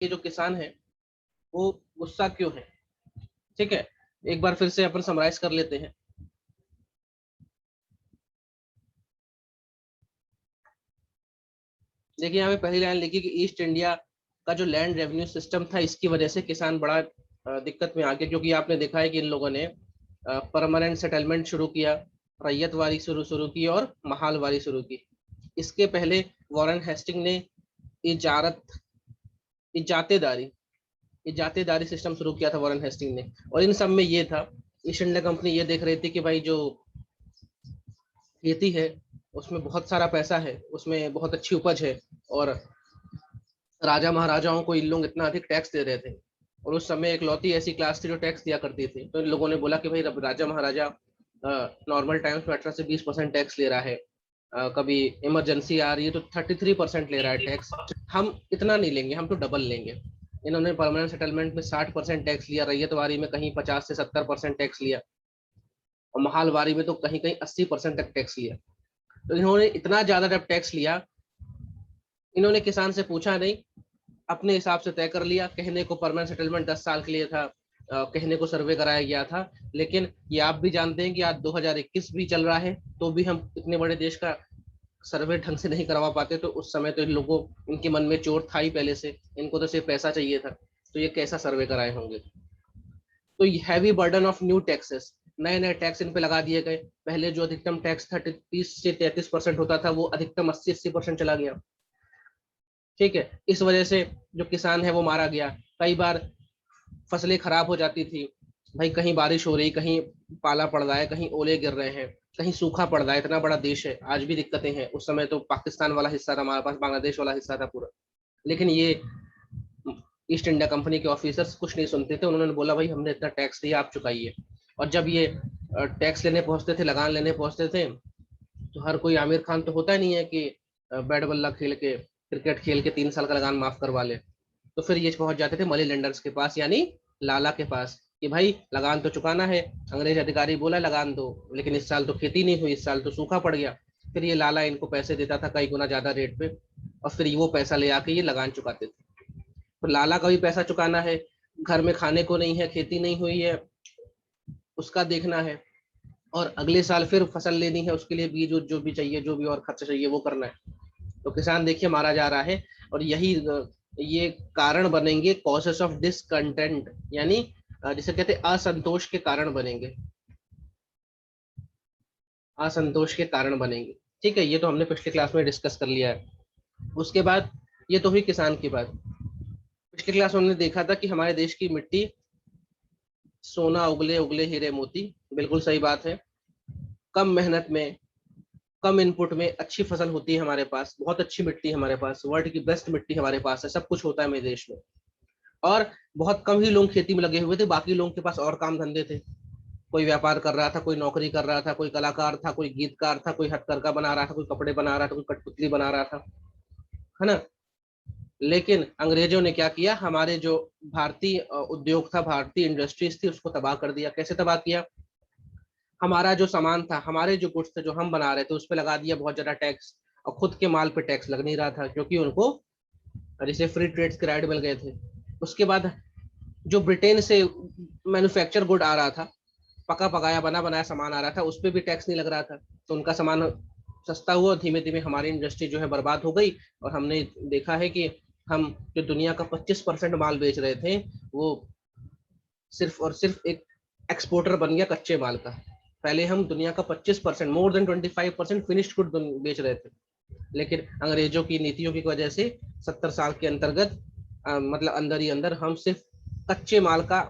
कि जो किसान है वो गुस्सा क्यों है। ठीक है, एक बार फिर से अपन समराइज कर लेते हैं। देखिए यहाँ पे पहली लाइन लिखी कि ईस्ट इंडिया का जो लैंड रेवेन्यू सिस्टम था, इसकी वजह से किसान बड़ा दिक्कत में आ गए, क्योंकि आपने देखा है कि इन लोगों ने परमानेंट सेटलमेंट शुरू किया, रैयतवारी शुरू शुरू की और महालवारी शुरू की। इसके पहले वॉरेन हेस्टिंग ने इजारत इजातेदारी इजातेदारी सिस्टम शुरू किया था वॉरेन हेस्टिंग ने। और इन सब में ये था, ईस्ट इंडिया कंपनी ये देख रही थी कि भाई जो खेती है उसमें बहुत सारा पैसा है, उसमें बहुत अच्छी उपज है, और राजा महाराजाओं को इन लोग इतना अधिक टैक्स दे रहे थे। और उस समय एक लौती ऐसी क्लास थी जो टैक्स दिया करती थी। तो इन लोगों ने बोला कि भाई राजा महाराजा नॉर्मल टाइम्स में 18 से 20% टैक्स ले रहा है, कभी इमरजेंसी आ रही है तो 33% ले रहा है टैक्स, हम इतना नहीं लेंगे, हम तो डबल लेंगे। इन्होंने परमानेंट सेटलमेंट में 60% टैक्स लिया, रैयतवारी में कहीं 50 से 70% टैक्स लिया, और महालवारी में तो कहीं कहीं 80% तक टैक्स लिया। तो इन्होंने इतना ज्यादा जब टैक्स लिया, इन्होंने किसान से पूछा नहीं, अपने हिसाब से तय कर लिया। कहने को परमानेंट सेटलमेंट 10 साल के लिए था, कहने को सर्वे कराया गया था, लेकिन ये आप भी जानते हैं कि आज 2021 भी चल रहा है, तो भी हम इतने बड़े देश का सर्वे ढंग से नहीं करवा पाते। तो उस समय तो इन लोगों, इनके मन में चोट था ही पहले से, इनको तो सिर्फ पैसा चाहिए था, तो ये कैसा सर्वे कराए होंगे। तो heavy burden of new taxes, नए नए टैक्स इन पे लगा दिए गए। पहले जो अधिकतम टैक्स 30 से 33% होता था, वो अधिकतम 80-80% चला गया। ठीक है, इस वजह से जो किसान है वो मारा गया। कई बार फसलें खराब हो जाती थी, भाई कहीं बारिश हो रही, कहीं पाला पड़ रहा है, कहीं ओले गिर रहे हैं, कहीं सूखा पड़ रहा है। इतना बड़ा देश है, आज भी दिक्कतें हैं। उस समय तो पाकिस्तान वाला हिस्सा था हमारे पास, बांग्लादेश वाला हिस्सा था पूरा। लेकिन ये ईस्ट इंडिया कंपनी के ऑफिसर्स कुछ नहीं सुनते थे। उन्होंने बोला भाई हमने इतना टैक्स दिया, आप चुकाइए। और जब ये टैक्स लेने पहुंचते थे, लगान लेने पहुंचते थे, तो हर कोई आमिर खान तो होता नहीं है कि बैट बल्ला खेल के, क्रिकेट खेल के 3 साल का लगान माफ करवा ले। तो फिर ये पहुंच जाते थे मनी लेंडर्स के पास, यानी लाला के पास, कि भाई लगान तो चुकाना है। अंग्रेज अधिकारी बोला लगान दो, लेकिन इस साल तो खेती नहीं हुई, इस साल तो सूखा पड़ गया। फिर ये लाला इनको पैसे देता था कई गुना ज्यादा रेट पे, और फिर वो पैसा ले आके ये लगान चुकाते थे। तो लाला का भी पैसा चुकाना है, घर में खाने को नहीं है, खेती नहीं हुई है, उसका देखना है, और अगले साल फिर फसल लेनी है, उसके लिए बीज जो भी चाहिए, जो भी और खर्चा चाहिए वो करना है। तो किसान देखिए मारा जा रहा है। और यही ये कारण बनेंगे कॉजेस ऑफ डिसकंटेंट, यानी जिसे कहते हैं असंतोष के कारण बनेंगे, असंतोष के कारण बनेंगे। ठीक है, ये तो हमने पिछले क्लास में डिस्कस कर लिया है। उसके बाद ये तो हुई किसान की बात। पिछले क्लास में हमने देखा था कि हमारे देश की मिट्टी सोना उगले उगले हीरे मोती, बिल्कुल सही बात है। कम मेहनत में, कम इनपुट में अच्छी फसल होती है हमारे पास, बहुत अच्छी मिट्टी है हमारे पास, वर्ल्ड की बेस्ट मिट्टी हमारे पास है, सब कुछ होता है मेरे देश में। और बहुत कम ही लोग खेती में लगे हुए थे, बाकी लोगों के पास और काम धंधे थे। कोई व्यापार कर रहा था, कोई नौकरी कर रहा था, कोई कलाकार था, कोई गीतकार था, कोई हथकरघा बना रहा था, कोई कपड़े बना रहा था, कोई कठपुतली बना रहा था, है ना। लेकिन अंग्रेजों ने क्या किया, हमारे जो भारतीय उद्योग था, भारतीय इंडस्ट्रीज थी, उसको तबाह कर दिया। कैसे तबाह किया, हमारा जो सामान था, हमारे जो गुड्स थे जो हम बना रहे थे, उस पर लगा दिया बहुत ज्यादा टैक्स, और खुद के माल पे टैक्स लग नहीं रहा था, क्योंकि उनको जैसे फ्री ट्रेड के राइट मिल गए थे। उसके बाद जो ब्रिटेन से मैन्युफैक्चर गुड आ रहा था, पका पकाया बना बनाया सामान आ रहा था, उस पर भी टैक्स नहीं लग रहा था, तो उनका सामान सस्ता हुआ। धीमे धीमे हमारी इंडस्ट्री जो है बर्बाद हो गई, और हमने देखा है कि हम जो दुनिया का 25% माल बेच रहे थे, वो सिर्फ और सिर्फ एक एक्सपोर्टर बन गया कच्चे माल का। पहले हम दुनिया का 25%, मोर देन 25% फिनिश्ड गुड बेच रहे थे। लेकिन अंग्रेजों की नीतियों की वजह से 70 साल के अंतर्गत मतलब अंदर ही अंदर हम सिर्फ कच्चे माल का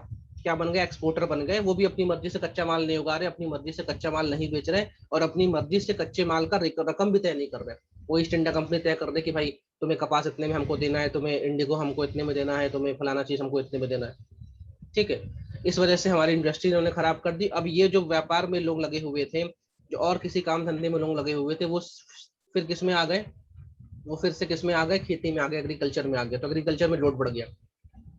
क्या बन गए, एक्सपोर्टर बन गए। वो भी अपनी मर्जी से कच्चा माल नहीं उगा रहे, अपनी मर्जी से कच्चा माल नहीं बेच रहे, और अपनी मर्जी से कच्चे माल का रकम भी तय नहीं कर रहे। वो ईस्ट इंडिया कंपनी तय कर दे कि भाई तुम्हें कपास इतने में हमको देना है, तुम्हें इंडिगो हमको इतने में देना है, तुम्हें फलाना चीज हमको इतने में देना है। ठीक है, इस वजह से हमारी इंडस्ट्री उन्होंने खराब कर दी। अब ये जो व्यापार में लोग लगे हुए थे, जो और किसी काम धंधे में लोग लगे हुए थे, वो फिर किस में आ गए, वो फिर से किस में आ गए, खेती में आ गए, एग्रीकल्चर में आ गए। तो एग्रीकल्चर में लोड बढ़ गया।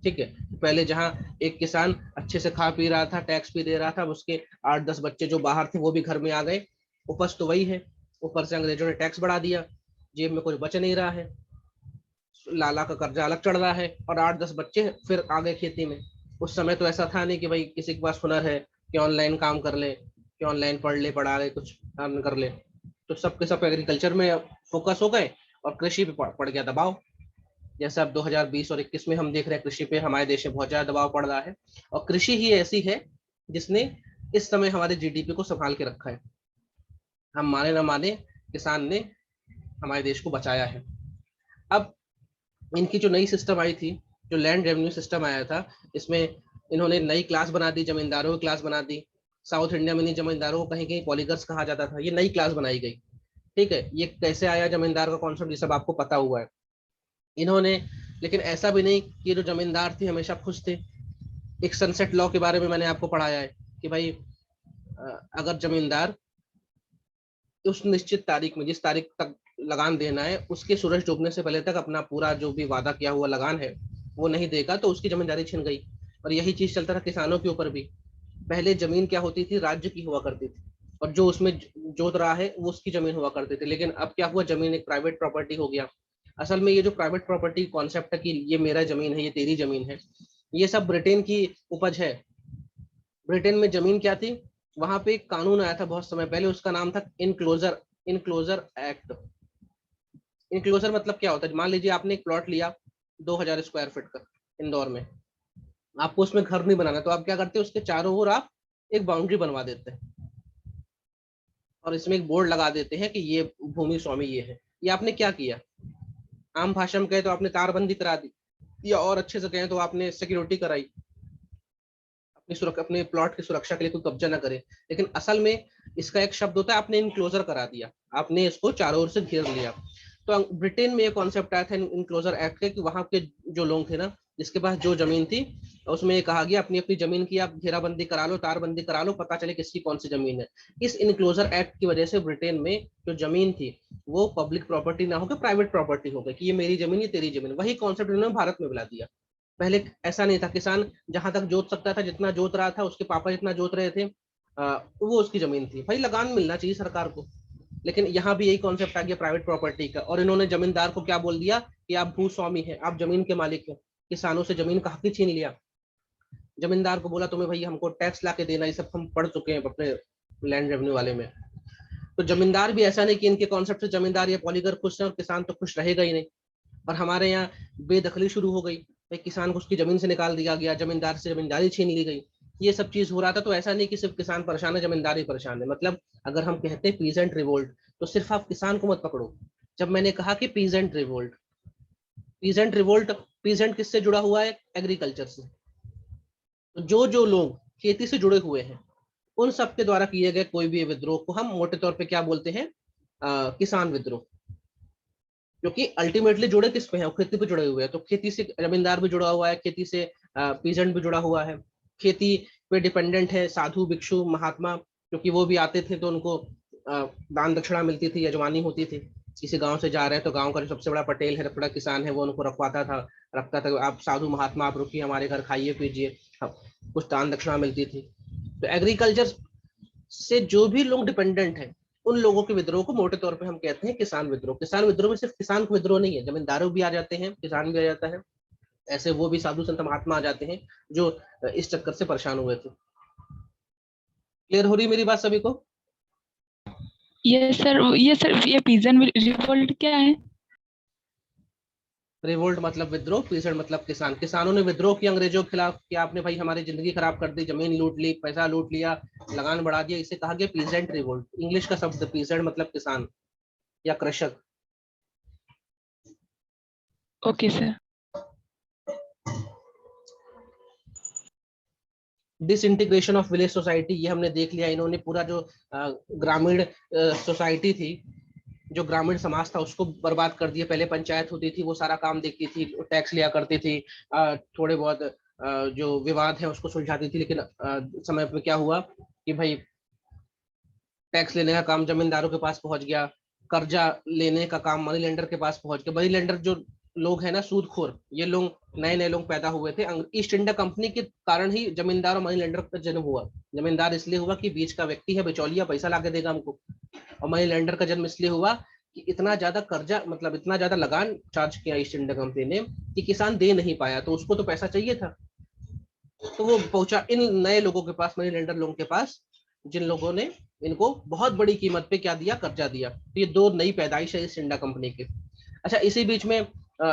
ठीक है, पहले जहाँ एक किसान अच्छे से खा पी रहा था, टैक्स भी दे रहा था, उसके 8-10 बच्चे जो बाहर थे वो भी घर में आ गए। उपज तो वही है, ऊपर से अंग्रेजों ने टैक्स बढ़ा दिया, जेब में कुछ बच नहीं रहा है। लाला का कर्जा अलग चढ़ रहा है और 8-10 बच्चे फिर आ गए खेती में। उस समय तो ऐसा था नहीं कि भाई किसी के पास हुनर है कि ऑनलाइन काम कर ले, कि ऑनलाइन पढ़ ले, पढ़ा ले, कुछ अर्न कर ले। तो सब के सब एग्रीकल्चर में फोकस हो गए और कृषि पे पड़ गया दबाव। जैसे अब 2020 और 21 में हम देख रहे हैं कृषि पे हमारे देश में बहुत ज्यादा दबाव पड़ रहा है। और कृषि ही ऐसी है जिसने इस समय हमारे जीडीपी को संभाल के रखा है। हम माने ना माने, किसान ने हमारे देश को बचाया है। अब इनकी जो नई सिस्टम आई थी, जो लैंड रेवेन्यू सिस्टम आया था, इसमें इन्होंने नई क्लास बना दी, जमींदारों की क्लास बना दी। साउथ इंडिया में नहीं, जमींदारों को कहीं कहीं पॉलीगर्स कहा जाता था, ये नई क्लास बनाई गई। ठीक है, ये कैसे आया जमींदार का कॉन्सेप्ट, ये सब आपको पता हुआ है इन्होंने। लेकिन ऐसा भी नहीं कि जो जमींदार थे हमेशा खुश थे। एक सनसेट लॉ के बारे में मैंने आपको पढ़ाया है कि भाई अगर जमींदार उस निश्चित तारीख में, जिस तारीख तक लगान देना है, उसके सूरज डूबने से पहले तक अपना पूरा जो भी वादा किया हुआ लगान है वो नहीं देगा तो उसकी जमींदारी छिन गई। और यही चीज चलता था किसानों के ऊपर भी। पहले जमीन क्या होती थी, राज्य की हुआ करती थी, और जो उसमें जोत रहा है वो उसकी जमीन हुआ करती थी। लेकिन अब क्या हुआ, जमीन एक प्राइवेट प्रॉपर्टी हो गया। असल में ये जो प्राइवेट प्रॉपर्टी कॉन्सेप्ट है कि ये मेरा जमीन है, ये तेरी जमीन है, ये सब ब्रिटेन की उपज है। ब्रिटेन में जमीन क्या थी, वहां पे एक कानून आया था बहुत समय पहले, उसका नाम था इनक्लोजर इनक्लोजर एक्ट। इनक्लोजर मतलब क्या होता है, मान लीजिए आपने एक प्लॉट लिया 2000 स्क्वायर फीट का इंदौर में, आपको उसमें घर नहीं बनाना, तो आप क्या करते हैं, उसके चारों ओर आप एक बाउंड्री बनवा देते हैं और इसमें एक बोर्ड लगा देते हैं कि ये भूमि स्वामी ये है। ये आपने क्या किया, आम भाषा में कहे तो आपने तारबंदी करा दी, या और अच्छे से कहें तो आपने सिक्योरिटी कराई, अपने प्लॉट की सुरक्षा के लिए कोई कब्जा ना करे। लेकिन असल में इसका एक शब्द होता है, आपने इनक्लोजर करा दिया, आपने इसको चारों ओर से घेर लिया। तो ब्रिटेन में ये कॉन्सेप्ट आया था इनक्लोजर एक्ट के, कि वहां के जो लोग थे ना, जिसके पास जो जमीन थी, उसमें ये कहा गया अपनी अपनी जमीन की आप घेराबंदी करा लो, तारबंदी करा लो, पता चले किसकी कौन सी जमीन है। इस इनक्लोजर एक्ट की वजह से ब्रिटेन में जो जमीन थी वो पब्लिक प्रॉपर्टी ना होकर प्राइवेट प्रॉपर्टी हो गई, कि ये मेरी जमीन, ये तेरी जमीन। वही कॉन्सेप्ट इन्होंने भारत में बुला दिया। पहले ऐसा नहीं था, किसान जहां तक जोत सकता था, जितना जोत रहा था, उसके पापा जितना जोत रहे थे, वो उसकी जमीन थी। भाई लगान मिलना चाहिए सरकार को। लेकिन यहाँ भी यही कॉन्सेप्ट आ गया प्राइवेट प्रॉपर्टी का, और इन्होंने जमींदार को क्या बोल दिया कि आप भूस्वामी हैं, आप जमीन के मालिक हैं। किसानों से जमीन का हक ही छीन लिया। जमींदार को बोला तुम्हें भाई हमको टैक्स ला के देना, ये सब हम पढ़ चुके हैं अपने लैंड रेवेन्यू वाले में। तो जमींदार भी ऐसा नहीं कि इनके कॉन्सेप्ट से जमींदार या पॉलीगर खुश है और किसान तो खुश रहेगा ही नहीं। और हमारे यहाँ बेदखली शुरू हो गई, एक किसान को उसकी जमीन से निकाल दिया गया, जमींदार से जमींदारी छीन ली गई, ये सब चीज हो रहा था। तो ऐसा नहीं कि सिर्फ किसान परेशान है, जमींदार ही परेशान है। मतलब अगर हम कहते हैं पीजेंट रिवोल्ट, तो सिर्फ आप किसान को मत पकड़ो। जब मैंने कहा कि peasant revolt, peasant revolt, peasant किससे जुड़ा हुआ है, एग्रीकल्चर से। तो जो जो लोग खेती से जुड़े हुए हैं, उन सब के द्वारा किए गए कोई भी विद्रोह को हम मोटे तौर पे क्या बोलते हैं, किसान विद्रोह। क्योंकि अल्टीमेटली जुड़े किस पे है, खेती पे जुड़े हुए हैं। तो खेती से जमींदार भी जुड़ा हुआ है, खेती से पीजेंट भी जुड़ा हुआ है, खेती पे डिपेंडेंट है साधु भिक्षु महात्मा, क्योंकि वो भी आते थे तो उनको दान दक्षिणा मिलती थी, यजमानी होती थी। किसी गांव से जा रहे हैं तो गांव का जो सबसे बड़ा पटेल है, बड़ा किसान है, वो उनको रखवाता था, रखता था। आप साधु महात्मा आप रुकिए हमारे घर, खाइए पीजिए, कुछ दान दक्षिणा मिलती थी। तो एग्रीकल्चर से जो भी लोग डिपेंडेंट है, उन लोगों के विद्रोह को मोटे तौर पे हम कहते हैं किसान विद्रोह। किसान विद्रोह में सिर्फ किसान को विद्रोह नहीं है, जमींदारों भी आ जाते हैं, किसान भी आ जाता है, ऐसे वो भी साधु संत महात्मा आ जाते हैं जो इस चक्कर से परेशान हुए थे। क्लियर हो रही मेरी बात सभी को? ये सर ये पीजन रिवोल्ट क्या है? रिवोल्ट मतलब विद्रोह, पीसड़ मतलब किसान। किसानों ने विद्रोह किया अंग्रेजों के खिलाफ कि आपने भाई हमारी जिंदगी खराब कर दी, जमीन लूट ली, पैसा लूट लिया, लगान बढ़ा दिया। इसे कहा गया पीजेंट रिवोल्ट। इंग्लिश का शब्द पीजेंट मतलब किसान या कृषक। Okay sir. Disintegration of village society, ये हमने देख लिया। इन्होंने पूरा जो ग्रामीण सोसाइटी थी, जो ग्रामीण समाज था, उसको बर्बाद कर दिया। पहले पंचायत होती थी, वो सारा काम देखती थी, टैक्स लिया करती थी, थोड़े बहुत जो विवाद है उसको सुलझाती थी। लेकिन समय पे क्या हुआ कि भाई टैक्स लेने का काम जमींदारों के पास पहुंच गया, कर्जा लेने का काम मनी लेंडर के पास पहुंच गया। मनी लेंडर जो लोग हैं ना, सूदखोर, ये लोग नए नए लोग पैदा हुए थे। ईस्ट इंडिया कंपनी के कारण ही जमींदार और मनी लेंडर का जन्म हुआ। जमींदार इसलिए हुआ कि बीच का व्यक्ति है, बिचौलिया, पैसा लाके देगा हमको। और मनी लेंडर का जन्म इसलिए हुआ कि इतना ज्यादा कर्जा, मतलब इतना ज्यादा लगान चार्ज किया ईस्ट इंडिया कंपनी ने कि किसान दे नहीं पाया, तो उसको तो पैसा चाहिए था, तो वो पहुंचा इन नए लोगों के पास, मनी लेंडर लोगों के पास, जिन लोगों ने इनको बहुत बड़ी कीमत पे क्या दिया, कर्जा दिया। तो ये दो नई पैदाइश है ईस्ट इंडिया कंपनी की। अच्छा, इसी बीच में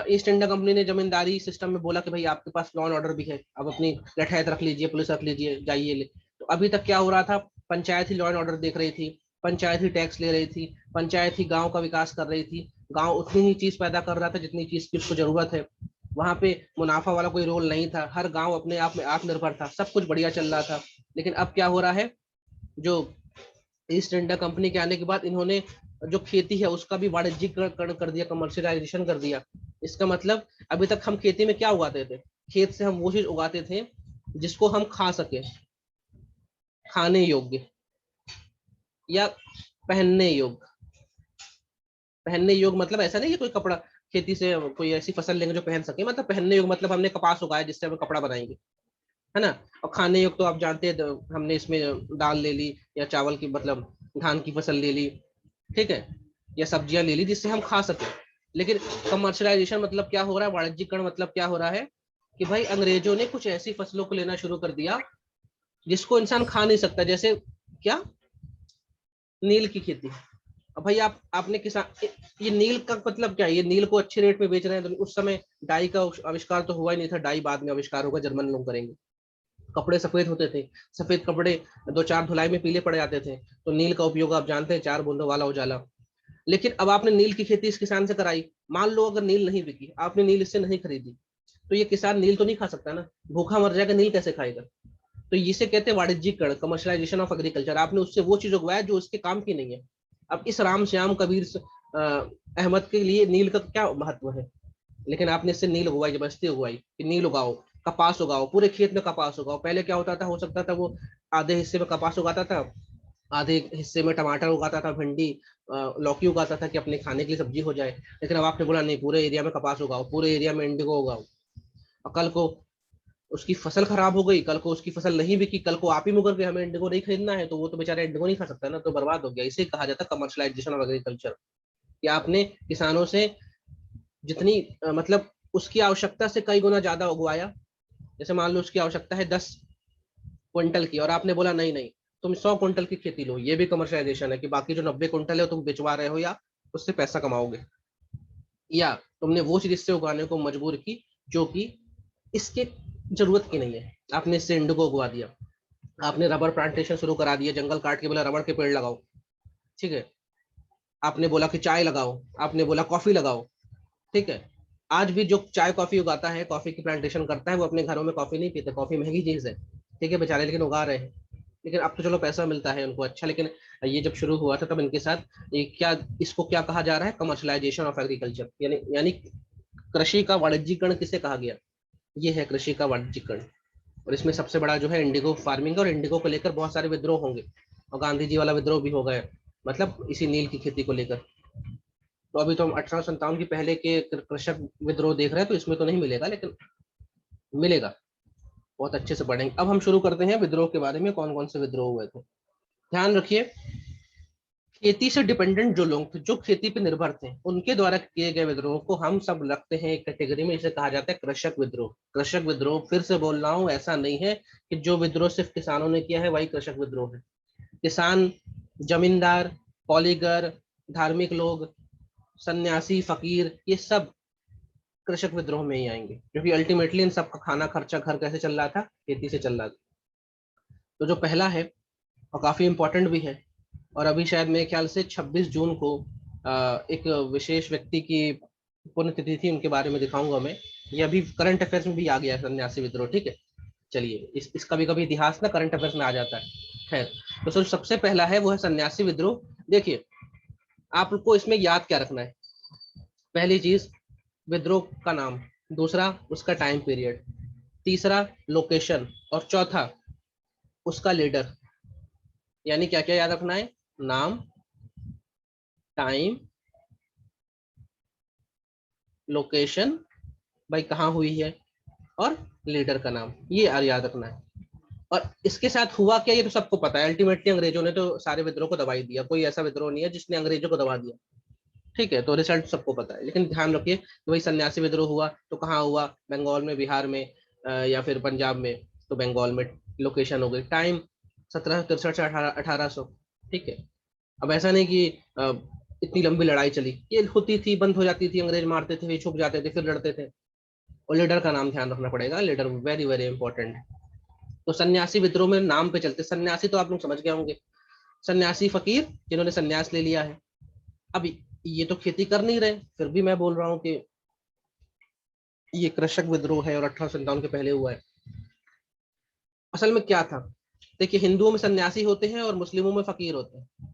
ईस्ट इंडिया कंपनी ने जमींदारी सिस्टम में बोला कि भाई आपके पास लॉ एंड ऑर्डर भी है, अब अपनी लठैत रख लीजिए, पुलिस रख लीजिए, जाइए ले। तो अभी तक क्या हो रहा था, पंचायत ही लॉ एंड ऑर्डर देख रही थी, पंचायत ही टैक्स ले रही थी, पंचायत ही गांव का विकास कर रही थी, गांव उतनी ही चीज पैदा कर रहा था जितनी चीज की उसको जरूरत है। वहां पे मुनाफा वाला कोई रोल नहीं था, हर गांव अपने आप में आत्मनिर्भर था, सब कुछ बढ़िया चल रहा था। लेकिन अब क्या हो रहा है, जो ईस्ट इंडिया कंपनी के आने के बाद इन्होंने जो खेती है उसका भी वाणिज्यिकरण कर दिया, कमर्शियलाइजेशन कर दिया। इसका मतलब अभी तक हम खेती में क्या उगाते थे, खेत से हम वो चीज उगाते थे जिसको हम खा सके, खाने योग्य या पहनने योग्य। पहनने योग्य मतलब ऐसा नहीं कि कोई कपड़ा, खेती से कोई ऐसी फसल लेंगे जो पहन सके, मतलब पहनने योग्य मतलब हमने कपास उगाया जिससे हम कपड़ा बनाएंगे, है ना। और खाने योग्य तो आप जानते हैं, तो हमने इसमें दाल ले ली या चावल की, मतलब धान की फसल ले ली, ठीक है, या सब्जियां ले ली जिससे हम खा सके। लेकिन कमर्शलाइजेशन मतलब क्या हो रहा है, वाणिज्यिकरण मतलब क्या हो रहा है कि भाई अंग्रेजों ने कुछ ऐसी फसलों को लेना शुरू कर दिया जिसको इंसान खा नहीं सकता, जैसे क्या, नील की खेती। अब भाई आपने किसान, ये नील का मतलब क्या है, ये नील को अच्छे रेट में बेच रहे हैं, तो उस समय डाई का आविष्कार तो हुआ ही नहीं था, डाई बाद में आविष्कार होगा, जर्मन लोग करेंगे। कपड़े सफेद होते थे, सफेद कपड़े दो चार धुलाई में पीले पड़ जाते थे, तो नील का उपयोग आप जानते हैं, चार बूंदों वाला उजाला। लेकिन अब आपने नील की खेती इस किसान से कराई, मान लो अगर नील नहीं बिकी, आपने नील इससे नहीं खरीदी, तो ये किसान नील तो नहीं खा सकता ना, भूखा मर जाएगा, नील कैसे खाएगा। तो इसे कहते हैं वाणिज्यिकरण, कमर्शलाइजेशन ऑफ एग्रीकल्चर। आपने उससे वो चीज उगवाया जो उसके काम की नहीं है। अब इस राम श्याम कबीर अहमद के लिए नील का क्या महत्व है, लेकिन आपने इससे नील उगवाई, जबरदस्ती उगवाई कि नील उगाओ, कपास उगाओ, पूरे खेत में कपास उगाओ। पहले क्या होता था, हो सकता था वो आधे हिस्से में कपास उगाता था, आधे हिस्से में टमाटर उगाता था, भिंडी लौकी उगाता था कि अपने खाने के लिए सब्जी हो जाए। लेकिन अब आपने बोला नहीं, पूरे एरिया में कपास उगाओ, पूरे एरिया में इंडिगो उगाओ। और कल को उसकी फसल खराब हो गई, कल को उसकी फसल नहीं बिकी, कल को आप ही मुकर के हमें इंडिगो नहीं खरीदना है, तो वो तो बेचारा इंडिगो नहीं खा सकता ना, तो बर्बाद हो गया। इसे कहा जाता है कमर्शलाइजेशन ऑफ एग्रीकल्चर, कि आपने किसानों से जितनी मतलब उसकी आवश्यकता से कई गुना ज्यादा उगवाया। जैसे मान लो उसकी आवश्यकता है 10 क्विंटल की, और आपने बोला नहीं नहीं, तुम 100 क्विंटल की खेती लो, ये भी कमर्शलाइजेशन है, कि बाकी जो 90 क्विंटल है वो तुम बेचवा रहे हो या उससे पैसा कमाओगे, या तुमने वो चीज इससे उगाने को मजबूर की जो कि इसके जरूरत की नहीं है। आपने इससे इंडिगो उगवा दिया, आपने रबर प्लांटेशन शुरू करा दिया, जंगल काट के बोला रबड़ के पेड़ लगाओ, ठीक है, आपने बोला कि चाय लगाओ, आपने बोला कॉफी लगाओ, ठीक है। आज भी जो चाय कॉफी उगाता है, कॉफी की प्लांटेशन करता है, वो अपने घरों में कॉफी नहीं पीते, कॉफी महंगी चीज है, ठीक है बेचारे, लेकिन उगा रहे हैं। लेकिन अब तो चलो पैसा मिलता है उनको, अच्छा। लेकिन ये जब शुरू हुआ था तब इनके साथ ये क्या, इसको क्या कहा जा रहा है, कमर्शलाइजेशन ऑफ एग्रीकल्चर, यानी कृषि का वाणिज्यिकरण किसे कहा गया, ये है कृषि का वाणिज्यिकरण। और इसमें सबसे बड़ा जो है इंडिगो फार्मिंग, और इंडिगो को लेकर बहुत सारे विद्रोह होंगे, और गांधी जी वाला विद्रोह भी हो गया, मतलब इसी नील की खेती को लेकर। तो अभी तो हम 1857 की पहले के कृषक विद्रोह देख रहे हैं, तो इसमें तो नहीं मिलेगा, लेकिन मिलेगा, बहुत अच्छे से पढ़ेंगे। अब हम शुरू करते हैं विद्रोह के बारे में, कौन कौन से विद्रोह हुए थे। ध्यान रखिए, खेती से डिपेंडेंट जो लोग थे, जो खेती पे निर्भर थे, उनके द्वारा किए गए विद्रोह को हम सब रखते हैं एक कैटेगरी में, इसे कहा जाता है कृषक विद्रोह। कृषक विद्रोह, फिर से बोल रहा हूँ, ऐसा नहीं है कि जो विद्रोह सिर्फ किसानों ने किया है वही कृषक विद्रोह है। किसान, जमींदार, पॉलीगर, धार्मिक लोग, सन्यासी, फकीर, ये सब कृषक विद्रोह में ही आएंगे, क्योंकि अल्टीमेटली इन सबका खाना खर्चा घर कैसे चल रहा था, खेती से चल रहा था। तो जो पहला है, और काफी इंपॉर्टेंट भी है, और अभी शायद मेरे ख्याल से 26 जून को एक विशेष व्यक्ति की पुण्यतिथि थी, उनके बारे में दिखाऊंगा मैं। ये अभी करंट अफेयर्स में भी आ गया है, सन्यासी विद्रोह, ठीक है। चलिए, इस कभी कभी इतिहास ना करंट अफेयर्स में आ जाता है। खैर, तो सबसे पहला है वो है सन्यासी विद्रोह। देखिए, आपको इसमें याद क्या रखना है, पहली चीज विद्रोह का नाम, दूसरा उसका टाइम पीरियड, तीसरा लोकेशन, और चौथा उसका लीडर। यानी क्या क्या याद रखना है, नाम, टाइम, लोकेशन, भाई कहाँ हुई है, और लीडर का नाम, ये याद रखना है। और इसके साथ हुआ क्या, ये तो सबको पता है, अल्टीमेटली अंग्रेजों ने तो सारे विद्रोह को दबा ही दिया, कोई ऐसा विद्रोह नहीं है जिसने अंग्रेजों को दबा दिया। ठीक है, तो रिजल्ट सबको पता है, लेकिन ध्यान रखिए कि भाई सन्यासी विद्रोह हुआ तो कहाँ हुआ, बंगाल में, बिहार में, या फिर पंजाब में, तो बंगाल में लोकेशन हो गई, टाइम 1763 से 1800। ठीक है। अब ऐसा नहीं कि अ, इतनी लंबी लड़ाई चली, ये होती थी, बंद हो जाती थी, अंग्रेज मारते थे, फिर छुप जाते थे, फिर लड़ते थे। और लीडर का नाम ध्यान रखना पड़ेगा, लीडर वेरी वेरी इंपॉर्टेंट। तो सन्यासी विद्रोह में नाम पे चलते, सन्यासी तो आप लोग समझ गए होंगे, सन्यासी फकीर जिन्होंने सन्यास ले लिया है। अब ये तो खेती कर नहीं रहे, फिर भी मैं बोल रहा हूँ कि ये कृषक विद्रोह है और 1857 के पहले हुआ है। असल में क्या था, देखिए हिंदुओं में सन्यासी होते हैं और मुस्लिमों में फकीर होते हैं।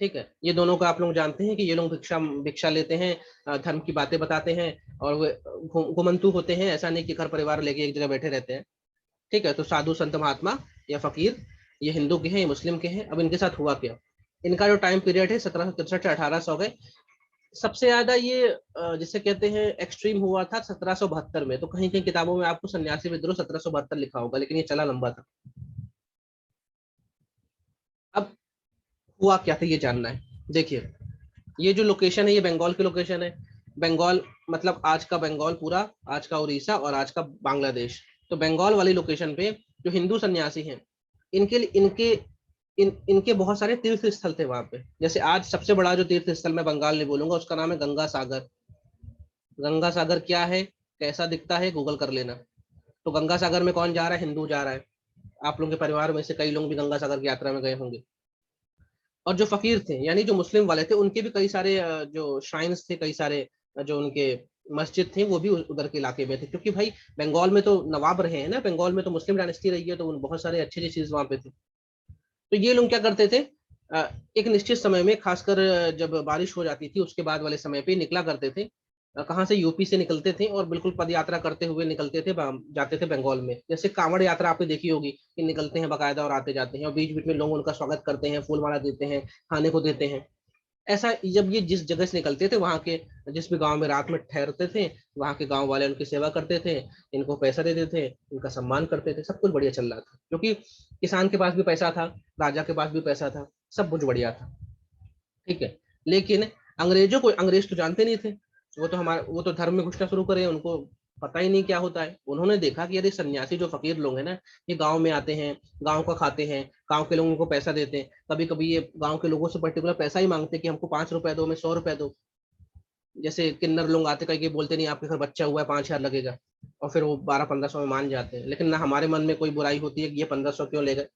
ठीक है, ये दोनों को आप लोग जानते हैं कि ये लोग भिक्षा भिक्षा लेते हैं, धर्म की बातें बताते हैं, और वे घुमंतु होते हैं, ऐसा नहीं कि घर परिवार लेके एक जगह बैठे रहते हैं। ठीक है, तो साधु संत महात्मा या फकीर, ये हिंदू के हैं, ये मुस्लिम के हैं। अब इनके साथ हुआ क्या, इनका जो टाइम पीरियड है 1763 से 1800 गए। सबसे ज्यादा ये जिसे कहते हैं एक्सट्रीम हुआ था 1772 में, तो कहीं कहीं किताबों में आपको सन्यासी विद्रोह 1772 लिखा होगा, लेकिन ये चला लंबा था। अब हुआ क्या था ये जानना है। देखिए, ये जो लोकेशन है ये बंगाल की लोकेशन है। बंगाल मतलब आज का बंगाल पूरा, आज का उड़ीसा और आज का बांग्लादेश। तो बंगाल वाली लोकेशन पे जो हिंदू सन्यासी हैं, इनके इनके बहुत सारे तीर्थ स्थल थे वहां पे। जैसे आज सबसे बड़ा जो तीर्थ स्थल मैं बंगाल नहीं बोलूंगा, उसका नाम है गंगा सागर। गंगा सागर क्या है, कैसा दिखता है, गूगल कर लेना। तो गंगा सागर में कौन जा रहा है, हिंदू जा रहा है। आप लोगों के परिवार में से कई लोग भी गंगा सागर की यात्रा में गए होंगे। और जो फकीर थे यानी जो मुस्लिम वाले थे, उनके भी कई सारे जो श्राइन्स थे, कई सारे जो उनके मस्जिद थे, वो भी उधर के इलाके में थे, क्योंकि भाई बंगाल में तो नवाब रहे हैं ना, बंगाल में तो मुस्लिम डायनेस्टी रही है, तो बहुत सारे अच्छी अच्छी चीज वहां पे थे। तो ये लोग क्या करते थे, एक निश्चित समय में, खासकर जब बारिश हो जाती थी उसके बाद वाले समय पे निकला करते थे। कहाँ से, यूपी से निकलते थे और बिल्कुल पद यात्रा करते हुए निकलते थे, जाते थे बंगाल में। जैसे कांवड़ यात्रा आपने देखी होगी कि निकलते हैं बकायदा और आते जाते हैं, और बीच बीच में लोग उनका स्वागत करते हैं, फूल माला देते हैं, खाने को देते हैं। ऐसा जब ये जिस जगह से निकलते थे, वहां के जिस भी गांव में रात में ठहरते थे, वहां के गांव वाले उनकी सेवा करते थे, इनको पैसा देते थे, इनका सम्मान करते थे, सब कुछ बढ़िया चल रहा था, क्योंकि किसान के पास भी पैसा था, राजा के पास भी पैसा था, सब कुछ बढ़िया था। ठीक है। लेकिन अंग्रेजों को, अंग्रेज तो जानते नहीं थे, वो तो धर्म में घुसना शुरू करे, उनको पता ही नहीं क्या होता है। उन्होंने देखा कि यदि सन्यासी जो फकीर लोग हैं ना, ये गांव में आते हैं, गांव का खाते हैं, गांव के लोगों को पैसा देते हैं, कभी कभी ये गांव के लोगों से पर्टिकुलर पैसा ही मांगते हैं कि हमको 5 रुपए दो, मैं 100 रुपए दो। जैसे किन्नर लोग आते, कहीं बोलते नहीं आपके घर बच्चा हुआ है, 5 हजार लगेगा, और फिर वो 1200-1500 में मान जाते हैं। लेकिन ना हमारे मन में कोई बुराई होती है कि ये 1500 क्यों ले गए,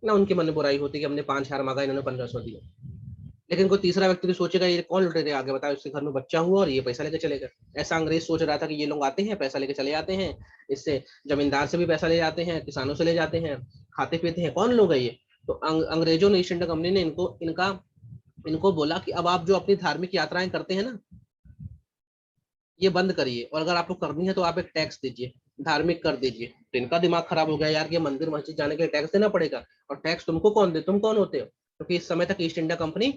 ना उनके मन में बुराई होती है कि हमने 5 हजार मांगा, इन्होंने 1500 दिया। लेकिन कोई तीसरा व्यक्ति भी सोचेगा ये कौन लुटेरे आगे, बताओ, इसके घर में बच्चा हुआ और ये पैसा लेके चलेगा। ऐसा अंग्रेज सोच रहा था कि ये लोग आते हैं, पैसा लेके चले जाते हैं, इससे जमींदार से भी पैसा ले जाते हैं, किसानों से ले जाते हैं, खाते पीते हैं, कौन लोग है ये। तो अंग्रेजों ने, ईस्ट इंडिया कंपनी ने इनको बोला कि अब आप जो अपनी धार्मिक यात्राएं करते हैं ना, ये बंद करिए, और अगर आपको करनी है तो आप एक टैक्स दीजिए, धार्मिक कर दीजिए। तो इनका दिमाग खराब हो गया यार कि मंदिर मस्जिद जाने के लिए टैक्स देना पड़ेगा, और टैक्स तुमको कौन दे, तुम कौन होते हो। क्योंकि इस समय तक ईस्ट इंडिया कंपनी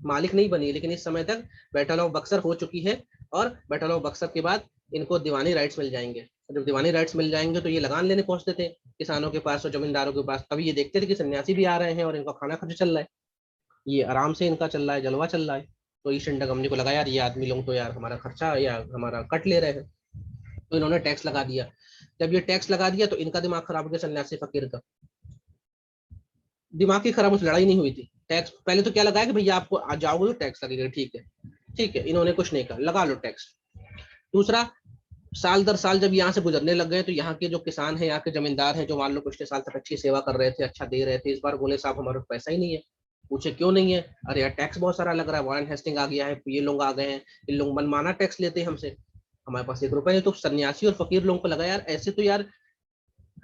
मालिक नहीं बनी, लेकिन इस समय तक बैटल ऑफ बक्सर हो चुकी है, और बैटल ऑफ बक्सर के बाद इनको दीवानी राइट्स मिल जाएंगे। जब दीवानी राइट्स मिल जाएंगे तो ये लगान लेने पहुंचते थे किसानों के पास और जमींदारों के पास। तभी ये देखते थे कि सन्यासी भी आ रहे हैं और इनका खाना खर्च चल रहा है, ये आराम से इनका चल रहा है, जलवा चल रहा है। तो ईस्ट इंडिया कंपनी को लगा यार ये आदमी लोग तो यार हमारा खर्चा या हमारा कट ले रहे हैं, तो इन्होंने टैक्स लगा दिया। जब ये टैक्स लगा दिया तो इनका दिमाग खराब हो गया, सन्यासी फकीर का दिमाग ही खराब, उस लड़ाई नहीं हुई थी। टैक्स पहले तो क्या लगाया कि भैया आपको आ जाओगे तो टैक्स लगेगा, ठीक है, ठीक है, इन्होंने कुछ नहीं कहा, लगा लो टैक्स। दूसरा, साल दर साल जब यहाँ से गुजरने लग गए तो यहाँ के जो किसान हैं, यहाँ के जमींदार हैं, जो मान लो पिछले साल तक अच्छी सेवा कर रहे थे, अच्छा दे रहे थे, इस बार बोले साहब हमारे पैसा ही नहीं है। पूछे क्यों नहीं है, अरे यार टैक्स बहुत सारा लग रहा है, वारन हेस्टिंग आ गया है, ये लोग आ गए हैं, इन लोग मनमाना टैक्स लेते हैं हमसे, हमारे पास 1 रुपए नहीं। तो सन्यासी और फकीर लोगों को लगा यार ऐसे तो यार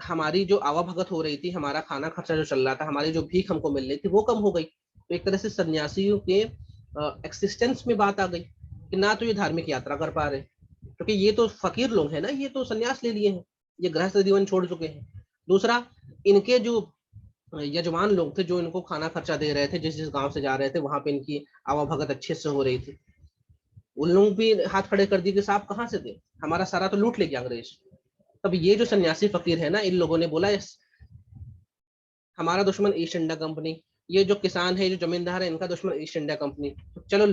हमारी जो आवाभगत हो रही थी, हमारा खाना खर्चा जो चल रहा था, हमारी जो भीख हमको मिल रही थी वो कम हो गई। तो एक तरह से सन्यासियों के एक्सिस्टेंस में बात आ गई कि ना तो ये धार्मिक यात्रा कर पा रहे, क्योंकि ये तो फकीर लोग हैं ना, ये तो सन्यास ले लिए हैं, ये गृहस्थ जीवन छोड़ चुके हैं। दूसरा, इनके जो यजमान लोग थे, जो इनको खाना खर्चा दे रहे थे, जिस जिस गांव से जा रहे थे वहां पे इनकी आवाभगत अच्छे से हो रही थी, उन लोग भी हाथ खड़े कर दिए कि साहब कहाँ से दे, हमारा सारा तो लूट ले गया अंग्रेज। तब ये जो सन्यासी फकीर है ना, इन लोगों ने बोला हमारा दुश्मन ईस्ट इंडिया कंपनी, ये जो किसान है, जो जमींदार है, इनका दुश्मन ईस्ट इंडिया कंपनी, तो चलो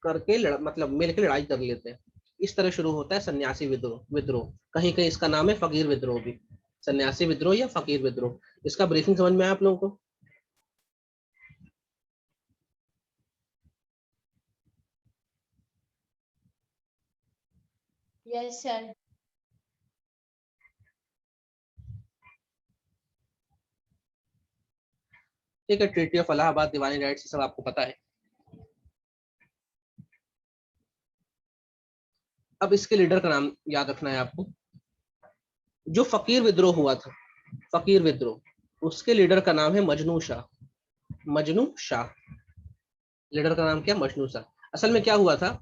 करके मतलब मिल के लड़ाई कर लेते हैं। इस तरह शुरू होता है सन्यासी विद्रोह। कहीं कहीं इसका नाम है फकीर विद्रोह भी, सन्यासी विद्रोह या फकीर विद्रोह। इसका ब्रीफिंग समझ में आया आप लोगों को? Yes sir. ठीक है, treaty of Allahabad, Deewani rights, सब आपको पता है। अब इसके लीडर का नाम याद रखना है आपको। जो फकीर विद्रोह हुआ था, फकीर विद्रोह, उसके लीडर का नाम है मजनू शाह। मजनू शाह, लीडर का नाम क्या? मजनू शाह। असल में क्या हुआ था,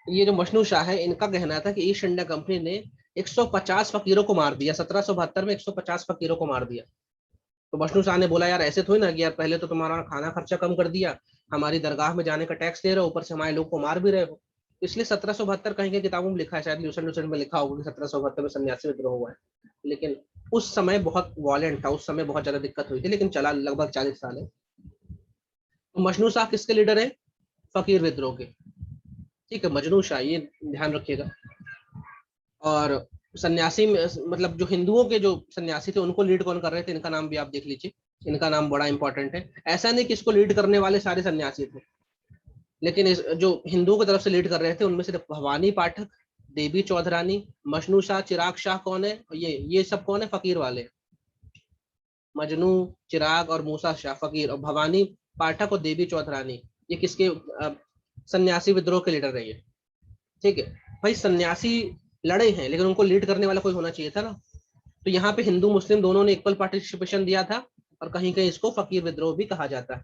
ये जो मजनू शाह है, इनका कहना था कि ईस्ट इंडिया कंपनी ने 150 फकीरों को मार दिया। 1772 में 150 फकीरों को मार दिया। तो मजनू शाह ने बोला यार ऐसे थोड़ी ना कि यार पहले तो तुम्हारा खाना खर्चा कम कर दिया, हमारी दरगाह में जाने का टैक्स ले रहे हो, ऊपर से हमारे लोग को मार भी रहे हो। इसलिए 1772 कहीं कहीं किताबों में लिखा है, शायद ल्यूसेंट में लिखा होगा कि 1772 में सन्यासी विद्रोह हुआ है। लेकिन उस समय बहुत वॉयलेंट था, उस समय बहुत ज्यादा दिक्कत हुई थी, लेकिन चला लगभग 40 साल है। तो मजनू शाह किसके लीडर है? फकीर विद्रोह के। ठीक है, मजनू शाह, ये ध्यान रखिएगा। और सन्यासी में मतलब जो हिंदुओं के जो सन्यासी थे उनको लीड कौन कर रहे थे, इनका नाम भी आप देख लीजिए। इनका नाम बड़ा इंपॉर्टेंट है। ऐसा नहीं कि इसको लीड करने वाले सारे सन्यासी थे, लेकिन इस जो हिंदुओं की तरफ से लीड कर रहे थे उनमें से भवानी पाठक, देवी चौधरानी, मजनू शाह, चिराग शाह कौन है? ये सब कौन है? फकीर वाले। मजनू, चिराग और मूसा शाह फकीर, और भवानी पाठक और देवी चौधरानी ये किसके सन्यासी विद्रोह के लीडर रहे? ठीक है भाई, सन्यासी लड़े हैं लेकिन उनको लीड करने वाला कोई होना चाहिए था ना। तो यहाँ पे हिंदू मुस्लिम दोनों ने इक्वल पार्टिसिपेशन दिया था, और कहीं कहीं इसको फकीर विद्रोह भी कहा जाता है।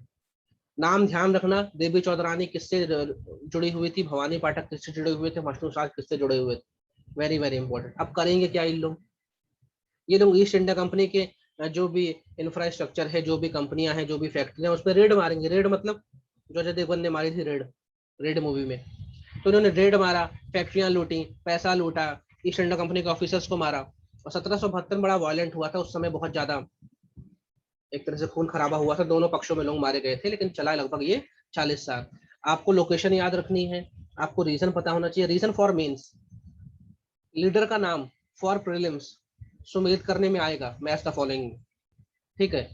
नाम ध्यान रखना, देवी चौधरानी किससे जुड़ी हुई थी, भवानी पाठक किससे जुड़े हुए थे, मजनू शाह किससे जुड़े हुए थे। Very very important. अब करेंगे क्या इन लोग? ये लोग ईस्ट इंडिया कंपनी के जो भी इंफ्रास्ट्रक्चर है, जो भी कंपनियां हैं, जो भी फैक्ट्रियां, उस पर रेड मारेंगे। रेड मतलब जो अजय देवगन ने मारी थी रेड, रेड मूवी में। तो उन्होंने रेड मारा, फैक्ट्रियां लूटी, पैसा लूटा, ईस्ट इंडिया कंपनी के ऑफिसर्स को मारा। और 1772 बड़ा वायलेंट हुआ था उस समय, बहुत ज्यादा एक तरह से खून खराबा हुआ था, दोनों पक्षों में लोग मारे गए थे, लेकिन चला लगभग ये 40 साल। आपको लोकेशन याद रखनी है, आपको रीजन पता होना चाहिए। रीजन फॉर मेंस, लीडर का नाम फॉर प्रीलिम्स सुमेलित करने में आएगा मैच द फॉलोइंग। ठीक है।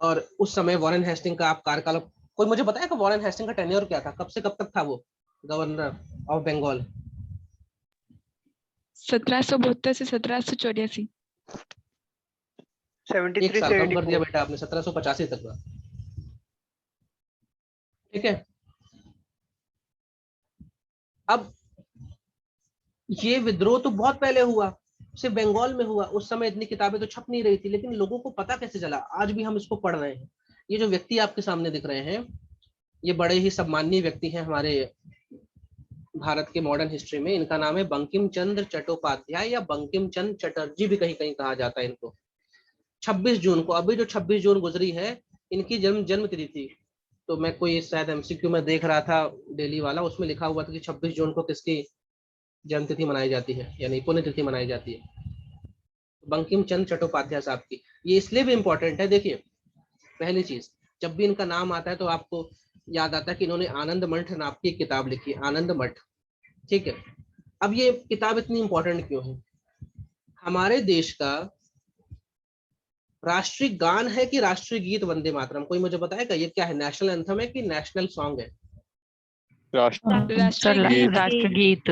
और उस समय वॉरेन हेस्टिंग का आप कार्यकाल, कोई मुझे बताया कि वॉरेन हेस्टिंग का टेन्योर क्या था, कब से कब तक था वो गवर्नर ऑफ बंगाल? 1772 से 1784। 73 एक साल से कम कर दिया 84। बेटा आपने, 1785 तक का। ठीक है। अब ये विद्रोह तो बहुत पहले हुआ, सिर्फ बंगाल में हुआ। उस समय इतनी किताबें तो छप नहीं रही थी, लेकिन लोगों को पता कैसे चला? आज भी हम इसको पढ़ रहे हैं। ये जो व्यक्ति आपके सामने दिख रहे हैं, ये बड़े ही सम्मानीय व्यक्ति हैं हमारे भारत के मॉडर्न हिस्ट्री में। इनका नाम है बंकिम चंद्र चट्टोपाध्याय, या बंकिम चंद्र चटर्जी भी कहीं कहीं कहा जाता है इनको। 26 जून को, अभी जो 26 जून गुजरी है, इनकी जन्म तिथि थी। तो मैं कोई शायद एमसीक्यू में देख रहा था डेली वाला, उसमें लिखा हुआ था कि 26 जून को किसकी जन्म तिथि मनाई जाती है, यानी पुण्य तिथि मनाई जाती है, बंकिम चंद्र चट्टोपाध्याय साहब की। ये इसलिए भी इंपॉर्टेंट है, देखिए पहली चीज, जब भी इनका नाम आता है तो आपको याद आता है कि इन्होंने आनंद मठ नाम की एक किताब लिखी, आनंद मठ। ठीक है। अब ये किताब इतनी इंपॉर्टेंट क्यों है? हमारे देश का राष्ट्रीय गान है कि राष्ट्रीय गीत वंदे मातरम? कोई मुझे बताएगा ये क्या है, नेशनल एंथम है कि नेशनल सॉन्ग है? राष्ट्रगीत।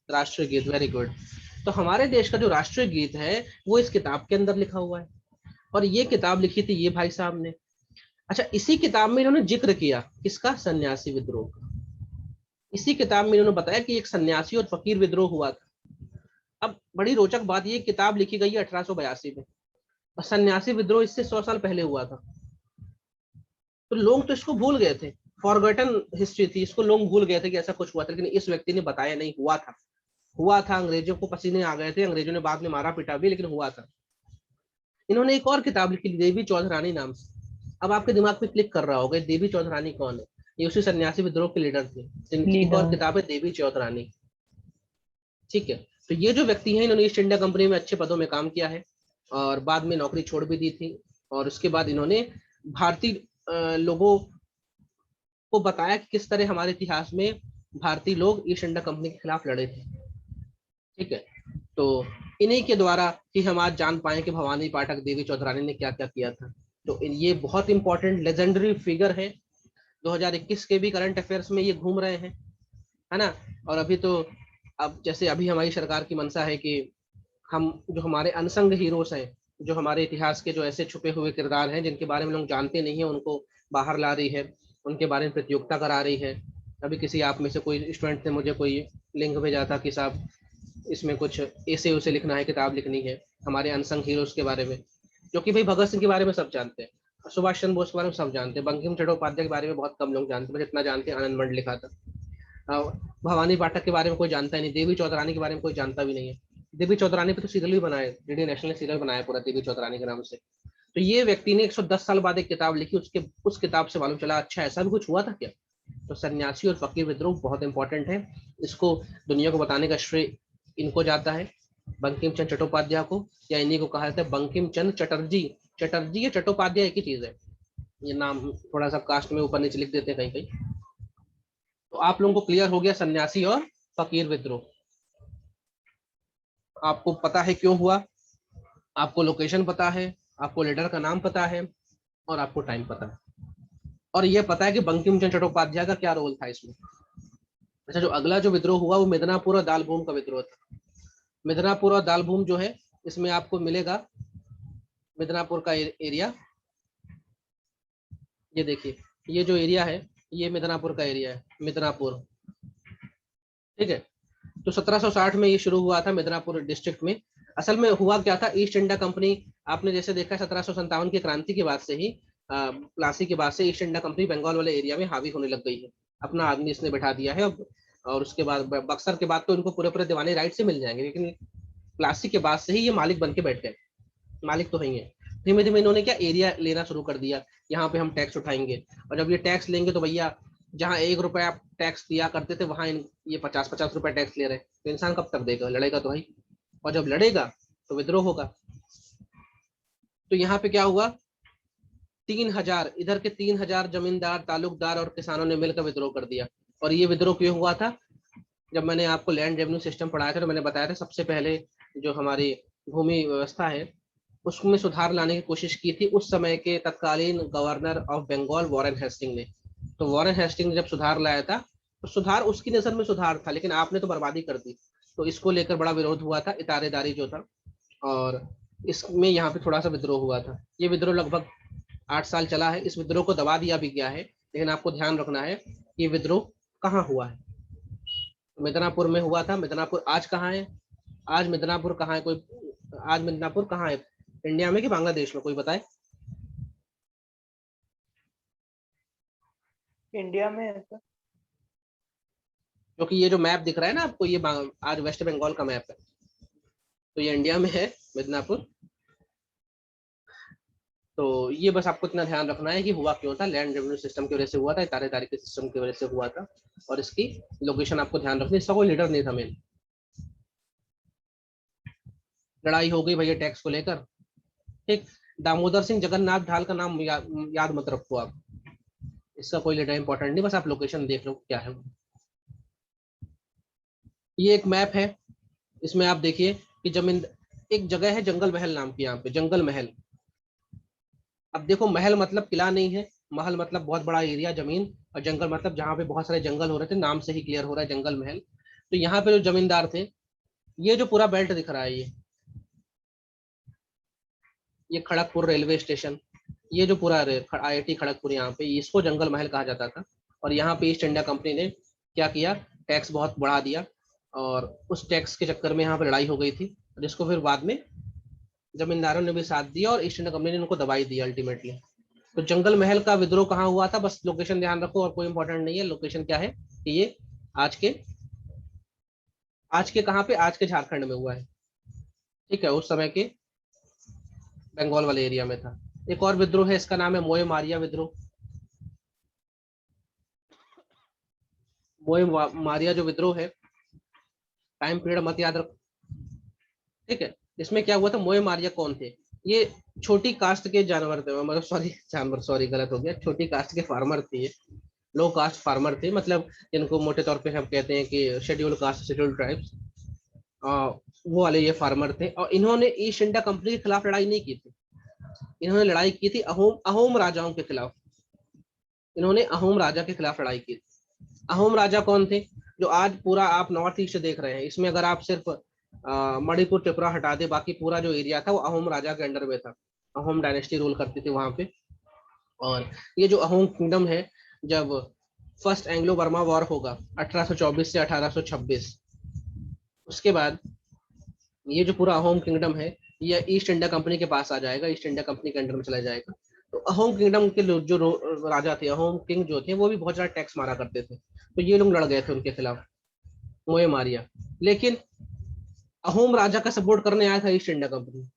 राष्ट्रीय गीत, वेरी गुड। तो हमारे देश का जो राष्ट्रीय गीत है वो इस किताब के अंदर लिखा हुआ है, और ये किताब लिखी थी ये भाई साहब ने। अच्छा, इसी किताब में इन्होंने जिक्र किया किसका? सन्यासी विद्रोह का। इसी किताब में इन्होंने बताया कि एक सन्यासी और फकीर विद्रोह हुआ था। अब बड़ी रोचक बात, ये किताब लिखी गई है 1882 में, और सन्यासी विद्रोह इससे 100 साल पहले हुआ था। तो लोग तो इसको भूल गए थे, फॉरगॉटन हिस्ट्री थी, इसको लोग भूल गए थे कि ऐसा कुछ हुआ था। लेकिन इस व्यक्ति ने बताया नहीं, हुआ था, हुआ था। अंग्रेजों को पसीने आ गए थे, अंग्रेजों ने बाद में मारा पीटा भी, लेकिन हुआ था। इन्होंने एक और किताब लिखी, देवी चौधरानी नाम से। अब आपके दिमाग में क्लिक कर रहा होगा देवी चौधरानी कौन है? ये उसी सन्यासी विद्रोह के लीडर थे। इनकी एक और किताब है देवी चौधरानी। ठीक है। तो ये जो व्यक्ति हैं, इन्होंने ईस्ट इंडिया कंपनी में अच्छे पदों में काम किया है, और बाद में नौकरी छोड़ भी दी थी। और उसके बाद इन्होंने भारतीय लोगों को बताया कि किस तरह हमारे इतिहास में भारतीय लोग ईस्ट इंडिया कंपनी के खिलाफ लड़े थे। ठीक है, तो इन्हीं के द्वारा ही हम आज जान पाए कि भवानी पाठक, देवी चौधरानी ने क्या क्या किया था। तो ये बहुत इंपॉर्टेंट लेजेंडरी फिगर है। 2021 के भी करंट अफेयर्स में ये घूम रहे हैं, है ना। और अभी तो अब जैसे अभी हमारी सरकार की मंशा है कि हम जो हमारे अनसंग हीरोज हैं, जो हमारे इतिहास के जो ऐसे छुपे हुए किरदार हैं जिनके बारे में लोग जानते नहीं है, उनको बाहर ला रही है, उनके बारे में प्रतियोगिता करा रही है। अभी किसी आप में से कोई स्टूडेंट ने मुझे कोई लिंक भेजा था कि साहब इसमें कुछ ऐसे उसे लिखना है, किताब लिखनी है हमारे अनसंग हीरोज के बारे में, जो कि भाई भगत सिंह के बारे में सब जानते हैं, सुभाष चंद्र बोस के बारे में सब जानते हैं, बंकिम चट्टोपाध्याय के बारे में बहुत कम लोग जानते हैं, बस इतना जानते हैं आनंद मंड लिखा था। भवानी पाठक के बारे में कोई जानता ही नहीं, देवी चौधरानी के बारे में कोई जानता भी नहीं है। देवी चौधरानी पे तो सीरियल भी बनाए, डीडी नेशनल ने सीरियल बनाया पूरा देवी चौधरानी के नाम से। तो ये व्यक्ति ने 110 साल बाद एक किताब लिखी, उस किताब से मालूम चला अच्छा ऐसा भी कुछ हुआ था क्या। तो सन्यासी और फकीर विद्रोह बहुत इंपॉर्टेंट है, इसको दुनिया को बताने का श्रेय इनको जाता है, बंकिम चंद्र चट्टोपाध्याय को, या इन्हीं को कहा जाता है बंकिम चंद्र चटर्जी। चटर्जी या चट्टोपाध्याय एक ही चीज है, ये नाम थोड़ा सा कास्ट में ऊपर नीचे लिख देते हैं कहीं कहीं। तो आप लोगों को क्लियर हो गया सन्यासी और फकीर विद्रोह। आपको पता है क्यों हुआ, आपको लोकेशन पता है, आपको लीडर का नाम पता है, और आपको टाइम पता है, और ये पता है कि बंकिम चंद्र चट्टोपाध्याय का क्या रोल था इसमें। अच्छा, जो अगला जो विद्रोह हुआ वो मिदनापुर और दालभूम का विद्रोह था। मिदनापुर और दालभूम जो है, इसमें आपको मिलेगा मिदनापुर का एरिया, ये देखिए, ये जो एरिया है ये मिदनापुर का एरिया है, मिदनापुर। ठीक है, तो 1760 में ये शुरू हुआ था मिदनापुर डिस्ट्रिक्ट में। असल में हुआ क्या था, ईस्ट इंडिया कंपनी, आपने जैसे देखा 1757 की क्रांति के बाद से ही, प्लासी के बाद से ईस्ट इंडिया कंपनी बंगाल वाले एरिया में हावी होने लग गई है, अपना आदमी इसने बैठा दिया है। और उसके बाद बक्सर के बाद तो इनको पूरे पूरे दीवानी राइट से मिल जाएंगे, लेकिन प्लासी के बाद से ही ये मालिक बन के बैठ गए, मालिक तो ही है। धीमे धीमे इन्होंने क्या एरिया लेना शुरू कर दिया, यहाँ पे हम टैक्स उठाएंगे, और जब ये टैक्स लेंगे तो भैया जहाँ 1 रुपया आप टैक्स दिया करते थे वहां ये 50-50 रुपए टैक्स ले रहे हैं, तो इंसान कब तक देगा, लड़ेगा तो भाई, और जब लड़ेगा तो विद्रोह होगा। तो यहाँ पे क्या हुआ, 3000 इधर के 3000 जमींदार, तालुकदार और किसानों ने मिलकर विद्रोह कर दिया। और ये विद्रोह क्यों हुआ था, जब मैंने आपको लैंड रेवेन्यू सिस्टम पढ़ाया था तो मैंने बताया था सबसे पहले जो हमारी भूमि व्यवस्था है उसमें सुधार लाने की कोशिश की थी उस समय के तत्कालीन governor of Bengal Warren Hasting ने। तो वॉरेन हेस्टिंग ने जब सुधार लाया था, तो सुधार उसकी नजर में सुधार था, लेकिन आपने तो बर्बादी कर दी। तो इसको लेकर बड़ा विरोध हुआ था, इतारेदारी जो था, और इसमें यहाँ पे थोड़ा सा विद्रोह हुआ था। ये विद्रोह लगभग 8 साल चला है, इस विद्रोह को दबा दिया भी गया है, लेकिन आपको ध्यान रखना है कि विद्रोह कहाँ हुआ है। मिदनापुर में हुआ था। मिदनापुर आज कहाँ है, आज मिदनापुर कहाँ है, कोई आज मिदनापुर कहाँ है, इंडिया में कि बांग्लादेश में, कोई बताए। इंडिया में है सर। क्योंकि ये जो मैप दिख रहा है ना आपको, ये आज वेस्ट बंगाल का मैप है, तो ये इंडिया में है मिदनापुर। तो ये बस आपको इतना ध्यान रखना है कि हुआ क्यों था, लैंड रेवेन्यू सिस्टम की वजह से हुआ था, इतारेदारी के सिस्टम की वजह से हुआ था, और इसकी लोकेशन आपको ध्यान रखनी है। इसका कोई लीडर नहीं था मेन, लड़ाई हो गई भैया टैक्स को लेकर। ठीक, दामोदर सिंह जगन्नाथ ढाल का नाम याद मत रखो आप, इसका कोई लीडर इंपॉर्टेंट नहीं, बस आप लोकेशन देख लो क्या है। ये एक मैप है, इसमें आप देखिए कि जमीन, एक जगह है जंगल महल नाम की, यहाँ पे जंगल महल। अब देखो, महल मतलब किला नहीं है, महल मतलब बहुत बड़ा एरिया जमीन, और जंगल मतलब जहाँ पे बहुत सारे जंगल हो रहे थे, नाम से ही क्लियर हो रहा है जंगल महल। तो यहाँ पे जो जमींदार थे, ये जो पूरा बेल्ट दिख रहा है, ये खड़गपुर रेलवे स्टेशन, ये जो पूरा IIT खड़गपुर, यहाँ पे इसको जंगल महल कहा जाता था। और यहाँ पे ईस्ट इंडिया कंपनी ने क्या किया, टैक्स बहुत बढ़ा दिया, और उस टैक्स के चक्कर में यहाँ पे लड़ाई हो गई थी, जिसको फिर बाद में जमींदारों ने भी साथ दिया और ईस्ट इंडिया कंपनी ने उनको दबाई दी अल्टीमेटली। तो जंगल महल का विद्रोह कहाँ हुआ था, बस लोकेशन ध्यान रखो, और कोई इंपॉर्टेंट नहीं है लोकेशन क्या है, कि ये आज के कहाँ पे, आज के झारखंड में हुआ है। ठीक है, उस समय के बंगाल वाले एरिया में था। एक और विद्रोह है, इसका नाम है मोए मारिया विद्रोह। मोए मारिया जो विद्रोह है, टाइम पीरियड मत याद रखो। ठीक है, इसमें क्या हुआ था, मोए मारिया कौन थे, ये छोटी कास्ट के जानवर थे, मतलब सॉरी जानवर, सॉरी गलत हो गया, छोटी कास्ट के फार्मर थे। लो कास्ट फार्मर थे, मतलब जिनको मोटे तौर पे हम कहते हैं कि शेड्यूल कास्ट शेड्यूल ट्राइब्स, वो वाले ये फार्मर थे। और इन्होंने ईस्ट इंडिया कंपनी के खिलाफ लड़ाई नहीं की थी, इन्होंने लड़ाई की थी अहोम अहोम राजाओं के खिलाफ। इन्होंने अहोम राजा के खिलाफ लड़ाई की थी। अहोम राजा कौन थे? जो आज पूरा आप नॉर्थ ईस्ट देख रहे हैं, इसमें अगर आप सिर्फ मणिपुर त्रिपुरा हटा दे, बाकी पूरा जो एरिया था वो अहोम राजा के अंडर में था। अहोम डायनेस्टी रूल करती थी वहां पे। और ये जो अहोम किंगडम है, जब फर्स्ट एंग्लो बर्मा वॉर होगा 1824 से 1826, उसके बाद ये जो पूरा अहोम किंगडम है ये ईस्ट इंडिया कंपनी के पास आ जाएगा, ईस्ट इंडिया कंपनी के अंडर में चला जाएगा। तो अहोम किंगडम के जो राजा थे, अहोम किंग जो थे, वो भी बहुत ज्यादा टैक्स मारा करते थे। तो ये लोग लड़ गए थे उनके खिलाफ, मोए मारिया। लेकिन अहोम राजा का सपोर्ट करने आया था ईस्ट इंडिया कंपनी,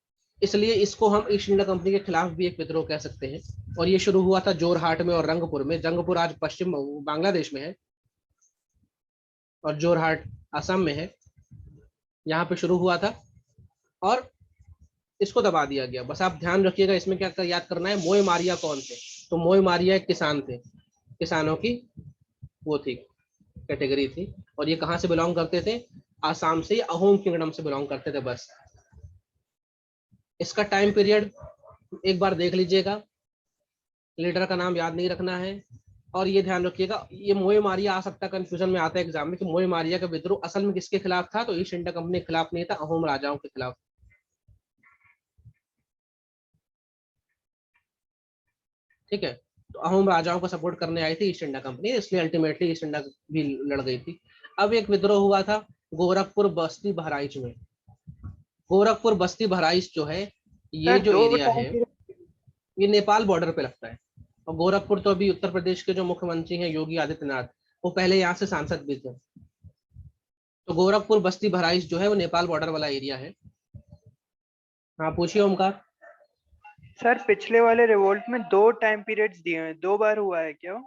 इसलिए इसको हम ईस्ट इंडिया कंपनी के खिलाफ भी एक विद्रोह कह सकते हैं। और ये शुरू हुआ था जोरहाट में और रंगपुर में। रंगपुर आज पश्चिम बांग्लादेश में है और जोरहाट असम में है। यहाँ पे शुरू हुआ था और इसको दबा दिया गया। बस आप ध्यान रखिएगा, इसमें क्या याद करना है, मोए मारिया कौन थे? तो मोए मारिया एक किसान थे, किसानों की वो थी, कैटेगरी थी। और ये कहाँ से बिलोंग करते थे? आसाम से, अहोम किंगडम से बिलोंग करते थे। बस इसका टाइम पीरियड एक बार देख लीजिएगा, लीडर का नाम याद नहीं रखना है। और ये ध्यान रखिएगा, ये मोए मारिया आ सकता है, कंफ्यूजन में आता है एग्जाम में कि मोए मारिया का विद्रोह असल में किसके खिलाफ था? तो ईस्ट इंडिया कंपनी के खिलाफ नहीं था, अहोम राजाओं के खिलाफ। ठीक है, तो अहोम राजाओं को सपोर्ट करने आई थी ईस्ट इंडिया कंपनी, इसलिए अल्टीमेटली ईस्ट इंडिया भी लड़ गई थी। अब एक विद्रोह हुआ था गोरखपुर बस्ती बहराइच में। गोरखपुर बस्ती बहराइच जो है, ये सर जो दो एरिया टाइम है, पीरियड। ये नेपाल बॉर्डर पे लगता है। और गोरखपुर तो अभी उत्तर प्रदेश के जो मुख्यमंत्री हैं योगी आदित्यनाथ, वो पहले यहाँ से सांसद भी थे। तो गोरखपुर बस्ती बहराइच जो है वो नेपाल बॉर्डर वाला एरिया है। हाँ पूछिए ओमकार। सर पिछले वाले रिवोल्ट में दो टाइम पीरियड्स दिए हैं, दो बार हुआ है क्या?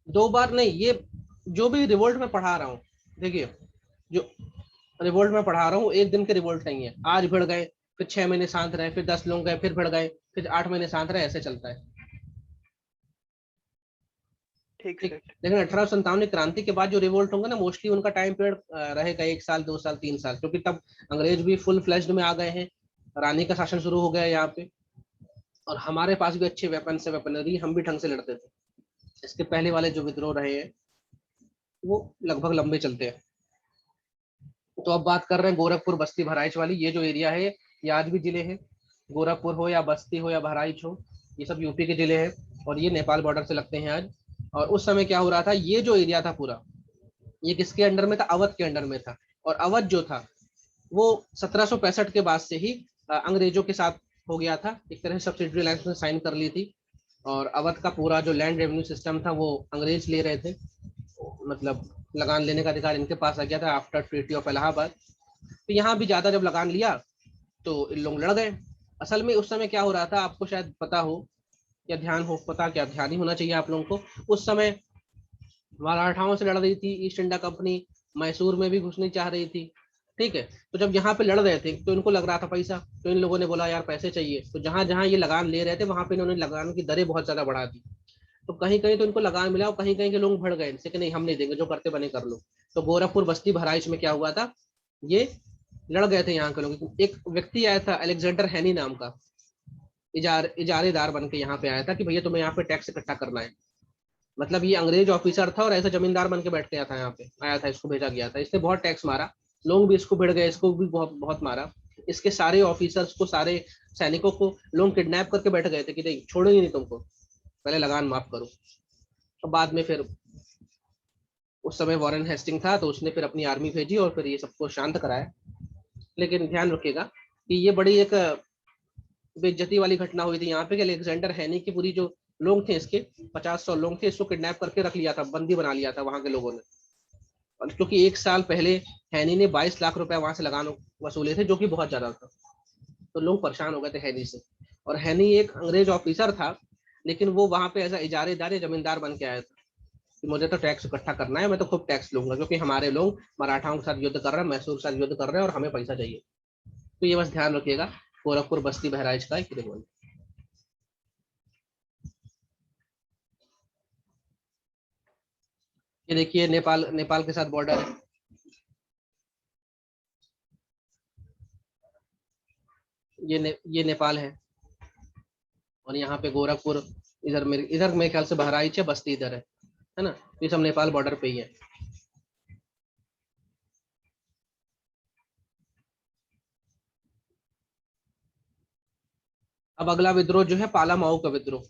दो बार नहीं, ये जो भी रिवोल्ट में पढ़ा रहा हूँ, देखिए जो रिवोल्ट में पढ़ा रहा हूँ एक दिन के रिवोल्ट नहीं है। आज भिड़ गए, फिर 6 महीने शांत रहे, फिर 10 लोग गए, फिर भिड़ गए, फिर 8 महीने शांत रहे, ऐसे चलता है। ठीक ठीक, सर। लेकिन 1857 क्रांति के बाद जो रिवोल्ट होंगे ना, मोस्टली उनका टाइम पीरियड रहेगा 1 साल 2 साल 3 साल, क्योंकि तब अंग्रेज भी फुल फ्लेज्ड में आ गए हैं, रानी का शासन शुरू हो गया है यहाँ पे। और हमारे पास भी अच्छे वेपन से वेपनरी, हम भी ढंग से लड़ते थे। इसके पहले वाले जो विद्रोह रहे हैं वो लगभग लंबे चलते हैं। तो अब बात कर रहे हैं गोरखपुर बस्ती बहराइच वाली। ये जो एरिया है ये आज भी जिले हैं, गोरखपुर हो या बस्ती हो या बहराइच हो, ये सब यूपी के जिले हैं और ये नेपाल बॉर्डर से लगते हैं आज। और उस समय क्या हो रहा था, ये जो एरिया था पूरा, ये किसके अंडर में था? अवध के अंडर में था। और अवध जो था वो 1765 के बाद से ही अंग्रेजों के साथ हो गया था, एक तरह से सब्सिडरी अलायंस में साइन कर ली थी। और अवध का पूरा जो लैंड रेवेन्यू सिस्टम था वो अंग्रेज ले रहे थे, मतलब लगान लेने का अधिकार इनके पास आ गया था आफ्टर ट्रीटी ऑफ इलाहाबाद। तो यहाँ भी ज्यादा जब लगान लिया तो इन लोग लड़ गए। असल में उस समय क्या हो रहा था, आपको शायद पता हो या ध्यान हो, पता क्या ध्यान ही होना चाहिए आप लोगों को। उस समय मराठाओं से लड़ रही थी ईस्ट इंडिया कंपनी, मैसूर में भी घुसनी चाह रही थी। ठीक है, तो जब यहाँ पे लड़ रहे थे तो इनको लग रहा था पैसा, तो इन लोगों ने बोला यार पैसे चाहिए। तो जहां जहां ये लगान ले रहे थे वहां पे इन्होंने लगान की दरें बहुत ज्यादा बढ़ा दी। तो कहीं कहीं तो इनको लगान मिला और कहीं कहीं के लोग भड़ गए इनसे कि नहीं हम नहीं देंगे, जो करते बने कर लो। तो गोरखपुर बस्ती बहराइच में क्या हुआ था, ये लड़ गए थे यहाँ के लोग। एक व्यक्ति आया था अलेक्जेंडर हैनी नाम का, इजारेदार बन के यहाँ पे आया था कि भैया तुम्हें यहाँ पे टैक्स इकट्ठा करना है। मतलब ये अंग्रेज ऑफिसर था और ऐसा जमींदार बन के बैठ गया था यहाँ पे, आया था, इसको भेजा गया था। इसने बहुत टैक्स मारा, लोग भी इसको भिड़ गए, इसको भी बहुत बहुत मारा। इसके सारे ऑफिसर्स को, सारे सैनिकों को लोग किडनैप करके बैठ गए थे कि नहीं छोड़ेंगे नहीं तुमको, पहले लगान माफ करो। तो बाद में फिर उस समय वॉरेन हेस्टिंग था तो उसने फिर अपनी आर्मी भेजी और फिर ये सबको शांत कराया। लेकिन ध्यान रखिएगा कि ये बड़ी एक बेइज्जती वाली घटना हुई थी यहाँ पे कि अलेक्जेंडर हैनी की पूरी जो लोग थे इसके 50-100 लोग थे, इसको किडनैप करके रख लिया था, बंदी बना लिया था वहां के लोगों ने। और क्योंकि 1 साल पहले हैनी ने 22 लाख रुपए वहां से लगान वसूले थे, जो कि बहुत ज्यादा था। तो लोग परेशान हो गए थे हैनी से। और हैनी एक अंग्रेज ऑफिसर था, लेकिन वो वहां पे एज इजारेदार या जमींदार बन के आया था कि मुझे तो टैक्स इकट्ठा करना है, मैं तो खूब टैक्स लूंगा, क्योंकि हमारे लोग मराठाओं के साथ युद्ध कर रहे हैं, मैसूर के साथ युद्ध कर रहे हैं और हमें पैसा चाहिए। तो ये बस ध्यान रखिएगा, गोरखपुर बस्ती बहराइच का एक रिवोल्ट। ये देखिए नेपाल, नेपाल के साथ बॉर्डर है। ये नेपाल है और यहाँ पे गोरखपुर, इधर मेरे ख्याल से बहराइच है, बस्ती इधर है ना। ये सब नेपाल बॉर्डर पे ही है। अब अगला विद्रोह जो है पाला माऊ का विद्रोह।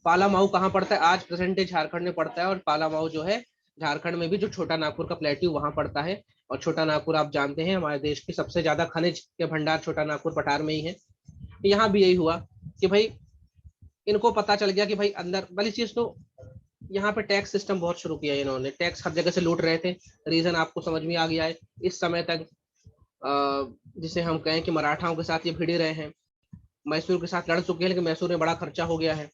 पाला माऊ कहाँ पड़ता है? आज प्रेजेंट डे झारखंड में पड़ता है। और पाला माऊ जो है झारखंड में भी जो छोटा नागपुर का प्लेट्यू वहां पड़ता है। और छोटा नागपुर आप जानते हैं हमारे देश की सबसे ज्यादा खनिज के भंडार छोटा नागपुर पठार में ही है। यहाँ भी यही हुआ कि भाई इनको पता चल गया कि भाई अंदर वाली चीज तो, यहाँ पे टैक्स सिस्टम बहुत शुरू किया इन्होंने, टैक्स हर जगह से लूट रहे थे। रीजन आपको समझ में आ गया है। इस समय तक जिसे हम कहें कि मराठाओं के साथ ये भिड़ रहे हैं, मैसूर के साथ लड़ चुके हैं, लेकिन मैसूर में बड़ा खर्चा हो गया है।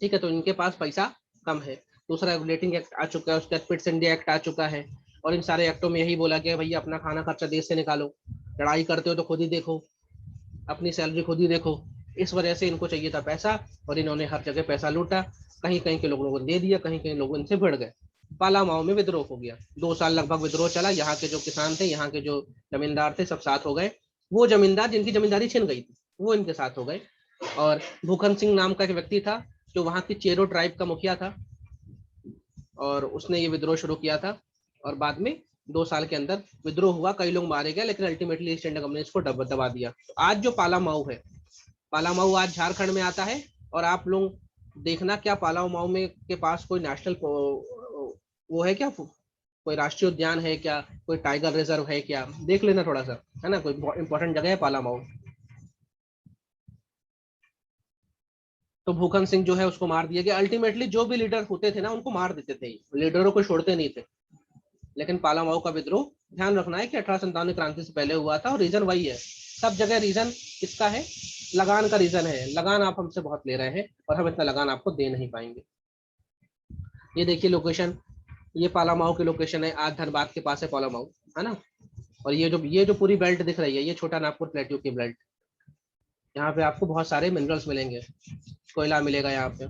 ठीक है, तो इनके पास पैसा कम है। दूसरा रेगुलेटिंग एक्ट आ चुका है, उसके बाद पिट्स इंडिया एक्ट आ चुका है। और इन सारे एक्टों में यही बोला गया भैया अपना खाना खर्चा देश से निकालो, लड़ाई करते हो तो खुद ही देखो, अपनी सैलरी खुद ही देखो। इस वजह से इनको चाहिए था पैसा और इन्होंने हर जगह पैसा लूटा। कहीं कहीं के लोगों को दे दिया, कहीं कहीं लोग इनसे भिड़ गए। पाला माओ में विद्रोह हो गया। 2 साल लगभग विद्रोह चला। यहाँ के जो किसान थे, यहाँ के जो जमींदार थे, सब साथ हो गए। वो जमींदार जिनकी जमींदारी छिन गई थी वो इनके साथ हो गए। और भूखन सिंह नाम का एक व्यक्ति था जो वहाँ की चेरो ट्राइब का मुखिया था, और उसने ये विद्रोह शुरू किया था। और बाद में 2 साल के अंदर विद्रोह हुआ, कई लोग मारे गए, लेकिन अल्टीमेटली ईस्ट इंडिया कंपनी इसको दबा दिया। तो आज जो पाला माऊ है, पाला माऊ आज झारखंड में आता है। और आप लोग देखना, क्या पाला माऊ में के पास कोई नेशनल वो है क्या, कोई राष्ट्रीय उद्यान है क्या, कोई टाइगर रिजर्व है क्या, देख लेना थोड़ा सा, है ना। कोई इंपॉर्टेंट जगह है पाला माऊ। तो भूखन सिंह जो है उसको मार दिया गया। अल्टीमेटली जो भी लीडर होते थे ना उनको मार देते थे, लीडरों को छोड़ते नहीं थे। लेकिन पाला माऊ का विद्रोह ध्यान रखना है कि 1857 क्रांति से पहले हुआ था। और रीजन वही है, सब जगह रीजन किसका है? लगान का रीजन है। लगान आप हमसे बहुत ले रहे हैं और हम इतना लगान आपको दे नहीं पाएंगे। ये देखिए लोकेशन, ये पाला माऊ की लोकेशन है। आज धनबाद के पास है पाला माऊ, है ना। और ये जो पूरी बेल्ट दिख रही है, ये छोटा नागपुर प्लेट्यू की बेल्ट। यहाँ पे आपको बहुत सारे मिनरल्स मिलेंगे, कोयला मिलेगा यहाँ पे।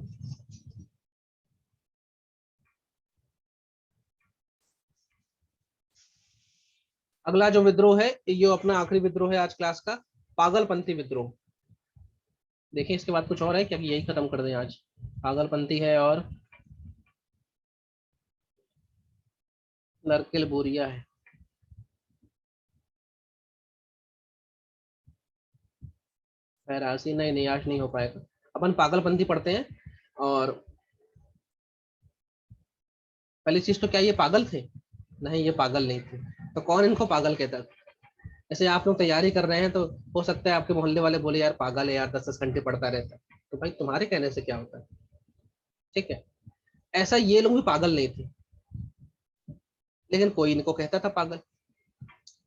अगला जो विद्रोह है, ये अपना आखिरी विद्रोह है आज क्लास का, पागलपंथी विद्रोह। देखिए इसके बाद कुछ और है क्या, यही खत्म कर दें आज? पागलपंथी है और नरकिल बोरिया है। फैरासी नहीं, आज नहीं हो पाएगा। अपन पागलपंथी पढ़ते हैं। और पहली चीज तो क्या ये पागल थे? नहीं, ये पागल नहीं थे। तो कौन इनको पागल कहता था? जैसे आप लोग तैयारी कर रहे हैं तो हो सकता है आपके मोहल्ले वाले बोले यार पागल है यार, 10-10 घंटे पढ़ता रहता है। तो भाई तुम्हारे कहने से क्या होता है? ठीक है, ऐसा ये लोग भी पागल नहीं थे, लेकिन कोई इनको कहता था पागल।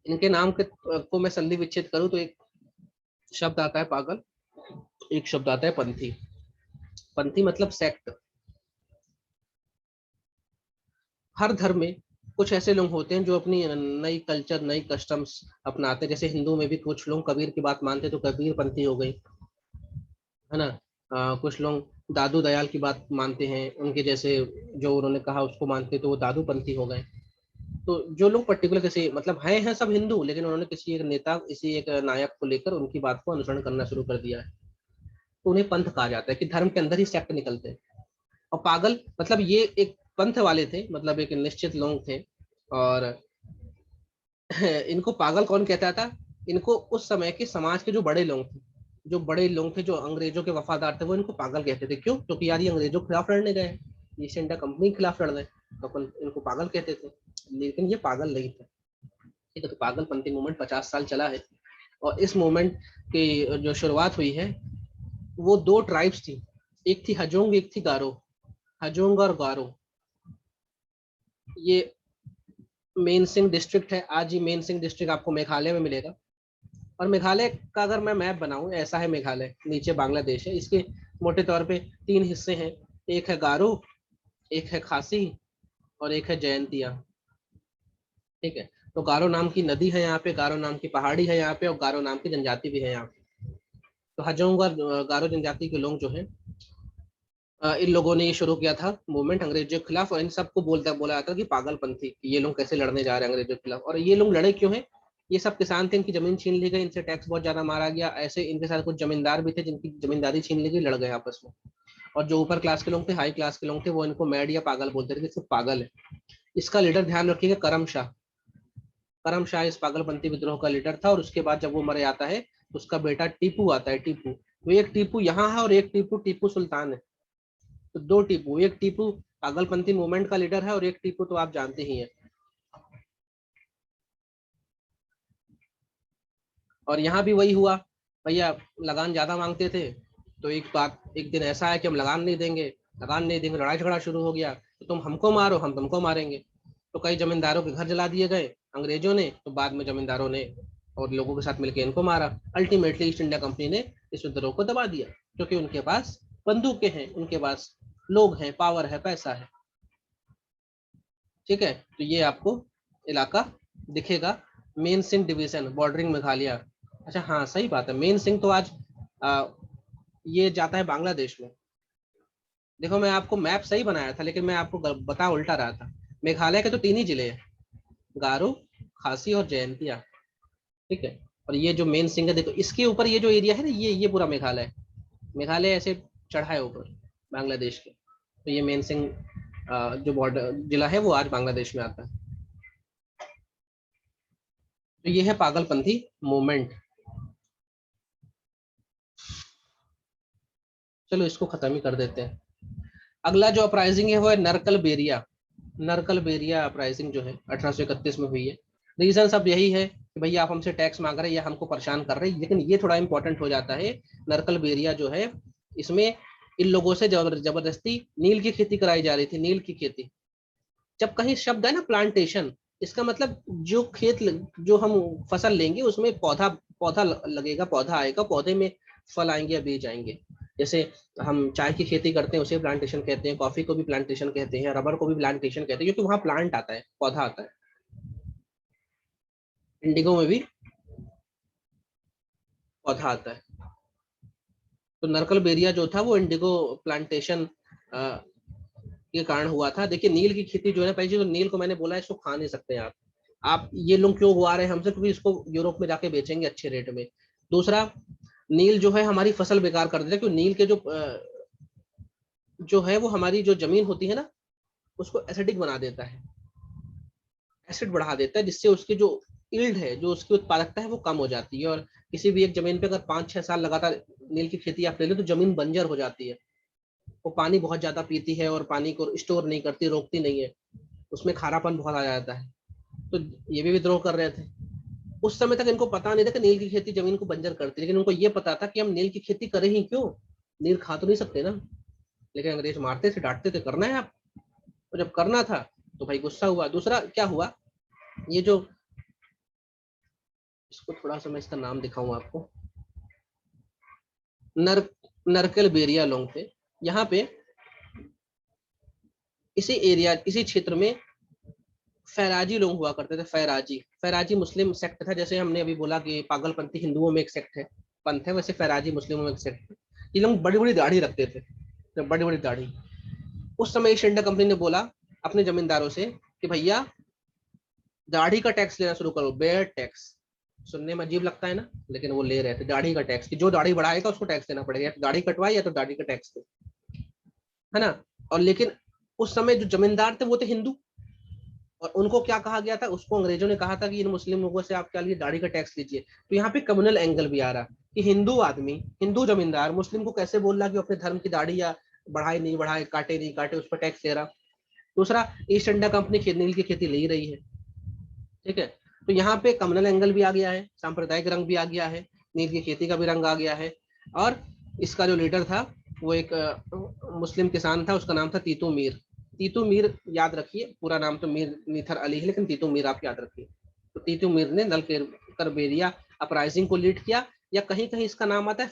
इनके नाम के को मैं संधि विच्छेद करूं तो एक शब्द आता है पागल, एक शब्द आता है पंथी। पंथी मतलब सेक्ट। हर धर्म में कुछ ऐसे लोग होते हैं जो अपनी नई कल्चर, नई कस्टम्स अपनाते हैं। जैसे हिंदू में भी कुछ लोग कबीर की बात मानते तो कबीर पंथी हो गई, है ना। कुछ लोग दादू दयाल की बात मानते हैं, उनके जैसे जो उन्होंने कहा उसको मानते तो वो दादू पंथी हो गए। तो जो लोग पर्टिकुलर किसी मतलब हैं सब हिंदू, लेकिन उन्होंने किसी एक नेता, किसी एक नायक को लेकर उनकी बात को अनुसरण करना शुरू कर दिया है, तो उन्हें पंथ कहा जाता है कि धर्म के अंदर ही सेक्ट निकलते हैं। और पागल मतलब ये एक पंथ वाले थे, मतलब एक निश्चित लोग थे। और इनको पागल कौन कहता था? इनको उस समय के समाज के जो बड़े लोग थे, जो अंग्रेजों के वफादार थे, वो इनको पागल कहते थे। क्यों? क्योंकि यार ये अंग्रेजों के खिलाफ लड़ने गए, ईस्ट इंडिया कंपनी के खिलाफ लड़ गए, तो अपन इनको पागल कहते थे। लेकिन ये पागल नहीं थे। ठीक है, तो पागलपंथी मूवमेंट 50 साल चला है। और इस मूवमेंट की जो शुरुआत हुई है वो 2 ट्राइब्स थी, एक थी हजोंग, एक थी गारो। हजोंग और गारो, ये मेन सिंह डिस्ट्रिक्ट है। आज ये मेन सिंह डिस्ट्रिक्ट आपको मेघालय में मिलेगा। और मेघालय का अगर मैं मैप बनाऊं, ऐसा है मेघालय, नीचे बांग्लादेश है। इसके मोटे तौर पे 3 हिस्से हैं, एक है गारो, एक है खासी और एक है जयंतिया। ठीक है, तो गारो नाम की नदी है यहाँ पे, गारो नाम की पहाड़ी है यहाँ पे, और गारो नाम की जनजाति भी है यहाँ पे। तो हजोंग और गारो जनजाति के लोग जो हैं इन लोगों ने ये शुरू किया था मूवमेंट अंग्रेजों के खिलाफ, और इन सबको बोला जाता कि पागलपंथी, कि ये लोग कैसे लड़ने जा रहे हैं अंग्रेजों के खिलाफ। और ये लोग लड़े क्यों हैं? ये सब किसान थे, इनकी जमीन छीन ली गई, इनसे टैक्स बहुत ज्यादा मारा गया, ऐसे इनके साथ कुछ जमींदार भी थे जिनकी जमींदारी छीन ली गई, लड़ गए आपस में। और जो ऊपर क्लास के लोग थे, हाई क्लास के लोग थे, वो इनको मैड या पागल बोलते थे कि सिर्फ पागल है। इसका लीडर ध्यान रखिएगा, करम शाह। करम शाह इस पागलपंथी विद्रोह का लीडर था। और उसके बाद जब वो मर जाता है तो उसका बेटा टीपू आता है, टीपू। तो एक टीपू यहाँ है और एक टीपू टीपू सुल्तान है। तो दो टीपू, एक टीपू पागलपंथी मूवमेंट का लीडर है और एक टीपू तो आप जानते ही हैं। और यहाँ भी वही हुआ, भैया लगान ज्यादा मांगते थे, तो एक दिन ऐसा है कि हम लगान नहीं देंगे, लड़ाई झगड़ा शुरू हो गया, तो तुम हमको मारो, हम तुमको मारेंगे। तो कई जमींदारों के घर जला दिए गए अंग्रेजों ने, तो बाद में जमींदारों ने और लोगों के साथ मिलकर इनको मारा। अल्टीमेटली ईस्ट इंडिया कंपनी ने इस विद्रोह को दबा दिया, क्योंकि उनके पास बंदूकें हैं, उनके पास लोग हैं, पावर है, पैसा है। ठीक है, तो ये आपको इलाका दिखेगा, main Singh division, bordering Meghalaya. अच्छा हाँ, सही बात है, मेन सिंह तो आज ये जाता है बांग्लादेश में। देखो मैं आपको मैप सही बनाया था, लेकिन मैं आपको बता उल्टा रहा था। मेघालय के तो 3 ही जिले हैं, गारो, खासी और जयंतिया। ठीक है, और ये जो मेन सिंह है, देखो इसके ऊपर ये जो एरिया है ना, ये पूरा मेघालय है। मेघालय ऐसे चढ़ा है ऊपर बांग्लादेश के। तो ये मेन सिंह जो बॉर्डर जिला है वो आज बांग्लादेश में आता है। तो ये है पागलपंथी मूवमेंट। चलो इसको खत्म ही कर देते हैं। अगला जो अपराइजिंग है वो है नरकल बेरिया। नरकल बेरिया अपराइजिंग जो है 1831 में हुई है। रीजन सब यही है कि भैया आप हमसे टैक्स मांग रहे हैं या हमको परेशान कर रहे हैं। लेकिन ये थोड़ा इंपॉर्टेंट हो जाता है, नरकल बेरिया जो है, इसमें इन लोगों से जबरदस्ती नील की खेती कराई जा रही थी। नील की खेती, जब कहीं शब्द है ना प्लांटेशन, इसका मतलब जो खेत जो हम फसल लेंगे उसमें पौधा पौधा लगेगा, पौधा आएगा, पौधे में फल आएंगे या बीज आएंगे। जैसे हम चाय की खेती करते हैं उसे प्लांटेशन कहते हैं, कॉफी को भी प्लांटेशन कहते हैं, रबर को भी प्लांटेशन कहते हैं, क्योंकि वहां प्लांट आता है, पौधा आता है। इंडिगो में भी पौधा आता है। तो नरकल बेरिया जो था वो इंडिगो प्लांटेशन के कारण हुआ था। देखिए नील की खेती जो है, पहले तो नील को मैंने बोला है इसको खा नहीं सकते आप ये लोग क्यों उगा रहे हैं हमसे, क्योंकि इसको यूरोप में जाके बेचेंगे अच्छे रेट में। दूसरा, नील जो है हमारी फसल बेकार कर देता है, क्योंकि नील के जो है वो हमारी जो जमीन होती है ना उसको एसिडिक बना देता है, एसिड बढ़ा देता है, जिससे उसकी जो यील्ड है, जो उसकी उत्पादकता है वो कम हो जाती है। और किसी भी एक जमीन पे अगर 5-6 साल लगातार नील की खेती आप ले लो तो जमीन बंजर हो जाती है। वो पानी बहुत ज्यादा पीती है और पानी को स्टोर नहीं करती, रोकती नहीं है, उसमें खारापन बहुत आ जाता है। तो ये भी विद्रोह कर रहे थे। उस समय तक इनको पता नहीं था कि नील की खेती जमीन को बंजर करती है, लेकिन उनको ये पता था कि हम नील की खेती करें ही क्यों, नील खा तो नहीं सकते ना। लेकिन अंग्रेज मारते थे, डांटते थे, करना है आप। और जब करना था तो भाई गुस्सा हुआ। दूसरा क्या हुआ, ये जो, इसको थोड़ा सा मैं इसका नाम दिखाऊं आपको, नरकल बेरिया लोग थे यहाँ पे। इसी एरिया, इसी क्षेत्र में फैराजी लोग हुआ करते थे। फैराजी मुस्लिम सेक्ट था। जैसे हमने अभी बोला कि पागलपंथी हिंदुओं में एक सेक्ट है, पंथ है, वैसे फैराजी मुस्लिमों में एक सेक्ट है। ये लोग बड़ी बड़ी दाढ़ी रखते थे, तो बड़ी बड़ी दाढ़ी। उस समय ईस्ट इंडिया कंपनी ने बोला अपने जमींदारों से कि भैया दाढ़ी का टैक्स लेना शुरू करो, बेयर टैक्स। सुनने में अजीब लगता है ना, लेकिन वो ले रहे थे दाढ़ी का टैक्स, कि जो दाढ़ी बढ़ाएगा उसको टैक्स देना पड़ेगा, या तो दाढ़ी कटवाए या तो दाढ़ी का टैक्स दे, है ना। और लेकिन उस समय जो जमींदार थे वो थे हिंदू, और उनको क्या कहा गया था, उसको अंग्रेजों ने कहा था कि इन मुस्लिम लोगों से आप क्या लिए, दाढ़ी का टैक्स लीजिए। तो यहाँ पे कम्युनल एंगल भी आ रहा कि हिंदू आदमी, हिंदू जमींदार मुस्लिम को कैसे बोल रहा कि अपने धर्म की दाढ़ी या बढ़ाए नहीं बढ़ाए, काटे नहीं काटे, उस पर टैक्स ले रहा। दूसरा, ईस्ट इंडिया कंपनी नील की खेती ले ही रही है। ठीक है, तो यहाँ पे कम्युनल एंगल भी आ गया है, सांप्रदायिक रंग भी आ गया है, नील की खेती का भी रंग आ गया है। और इसका जो लीडर था वो एक मुस्लिम किसान था, उसका नाम था तीतू मीर। तीतू मीर याद रखिए, पूरा नाम तो मीर नीथर अली है, लेकिन तीतू मीर आप याद रखिए। तो तीतू मीर ने नरकल बेरिया अपराइजिंग को लीड किया, या कहीं कहीं इसका नाम आता है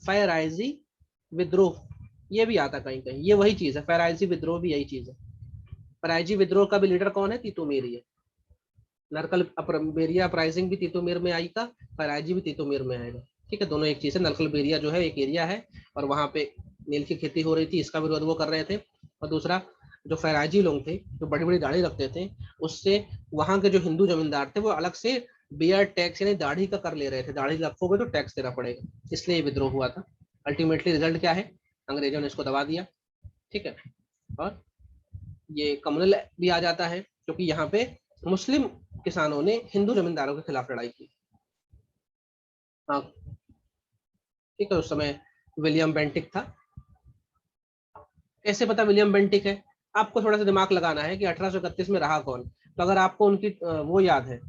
फैराइजी विद्रोह, ये भी आता कहीं कहीं, ये वही चीज है, फैराइजी विद्रोह भी यही चीज है। फैराइजी विद्रोह का भी लीडर कौन है, तीतू मीर ही है। नरकल बेरिया अपराइजिंग भी तीतुमीर में आई था, फैराइजी भी तीतुमीर में आएगा। ठीक है, दोनों एक चीज है। नरकल बेरिया जो है एक एरिया है, और वहां पे नील की खेती हो रही थी, इसका विरोध वो कर रहे थे। और दूसरा जो फैराजी लोग थे, जो बड़ी बड़ी दाढ़ी रखते थे, उससे वहां के जो हिंदू जमींदार थे वो अलग से बियर टैक्स यानी दाढ़ी का कर ले रहे थे, दाढ़ी रखोगे तो टैक्स देना पड़ेगा, इसलिए ये विद्रोह हुआ था। अल्टीमेटली रिजल्ट क्या है, अंग्रेजों ने इसको दबा दिया, ठीक है। और ये कम्युनल भी आ जाता है क्योंकि यहाँ पे मुस्लिम किसानों ने हिंदू जमींदारों के खिलाफ लड़ाई की। हाँ ठीक है, उस समय विलियम बेंटिक था। कैसे पता विलियम बेंटिक है? आपको थोड़ा सा दिमाग लगाना है कि 1831 में रहा कौन। तो अगर आपको उनकी वो याद है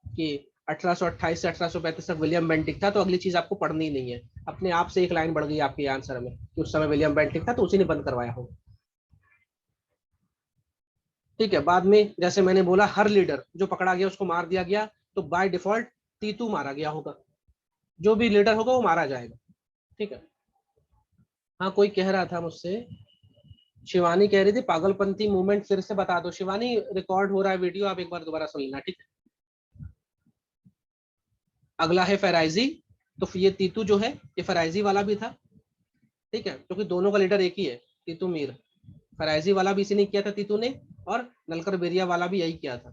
कि 1828 से 1835 तक विलियम बेंटिक था, तो अगली चीज आपको पढ़नी ही नहीं है, अपने आप से एक लाइन बढ़ गई आपके आंसर में कि उस समय विलियम बेंटिक था, तो उसी ने बंद करवाया होगा। ठीक है, बाद में जैसे मैंने बोला हर लीडर जो पकड़ा गया उसको मार दिया गया, तो बाय डिफॉल्ट तीतू मारा गया होगा, जो भी लीडर होगा वो मारा जाएगा। ठीक है। हाँ कोई कह रहा था मुझसे, शिवानी कह रही थी पागलपंथी मूवमेंट फिर से बता दो। शिवानी रिकॉर्ड हो रहा है वीडियो, आप एक बार दोबारा सुन लेना, ठीक है। अगला है फराइजी, तो ये तीतू जो है ये फराइजी वाला भी था, ठीक है, क्योंकि दोनों का लीडर एक ही है, तीतू मीर। फराइजी वाला भी इसी ने किया था तीतू ने, और नलकर बेरिया वाला भी यही किया था।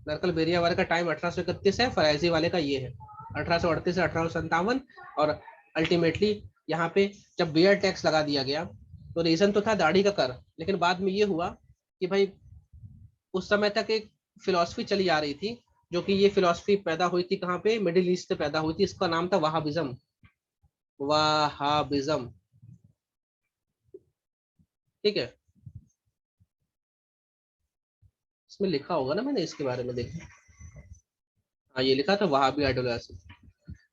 नलकर बेरिया वाले का टाइम 1831 है, फराइजी वाले का ये है 1838 से 1857। और अल्टीमेटली यहाँ पे जब बियर टैक्स लगा दिया गया, तो रीजन तो था दाढ़ी का कर, लेकिन बाद में ये हुआ कि भाई उस समय तक एक फिलॉसफी चली आ रही थी, जो कि ये फिलॉसफी पैदा हुई थी कहाँ पे, मिडिल ईस्ट से पैदा हुई थी, इसका नाम था वहाबिज्म। वहाबिज्म, ठीक है। इसमें लिखा होगा ना, मैंने इसके बारे में देखा, हाँ ये लिखा था वहाबी आइडियोलॉजी।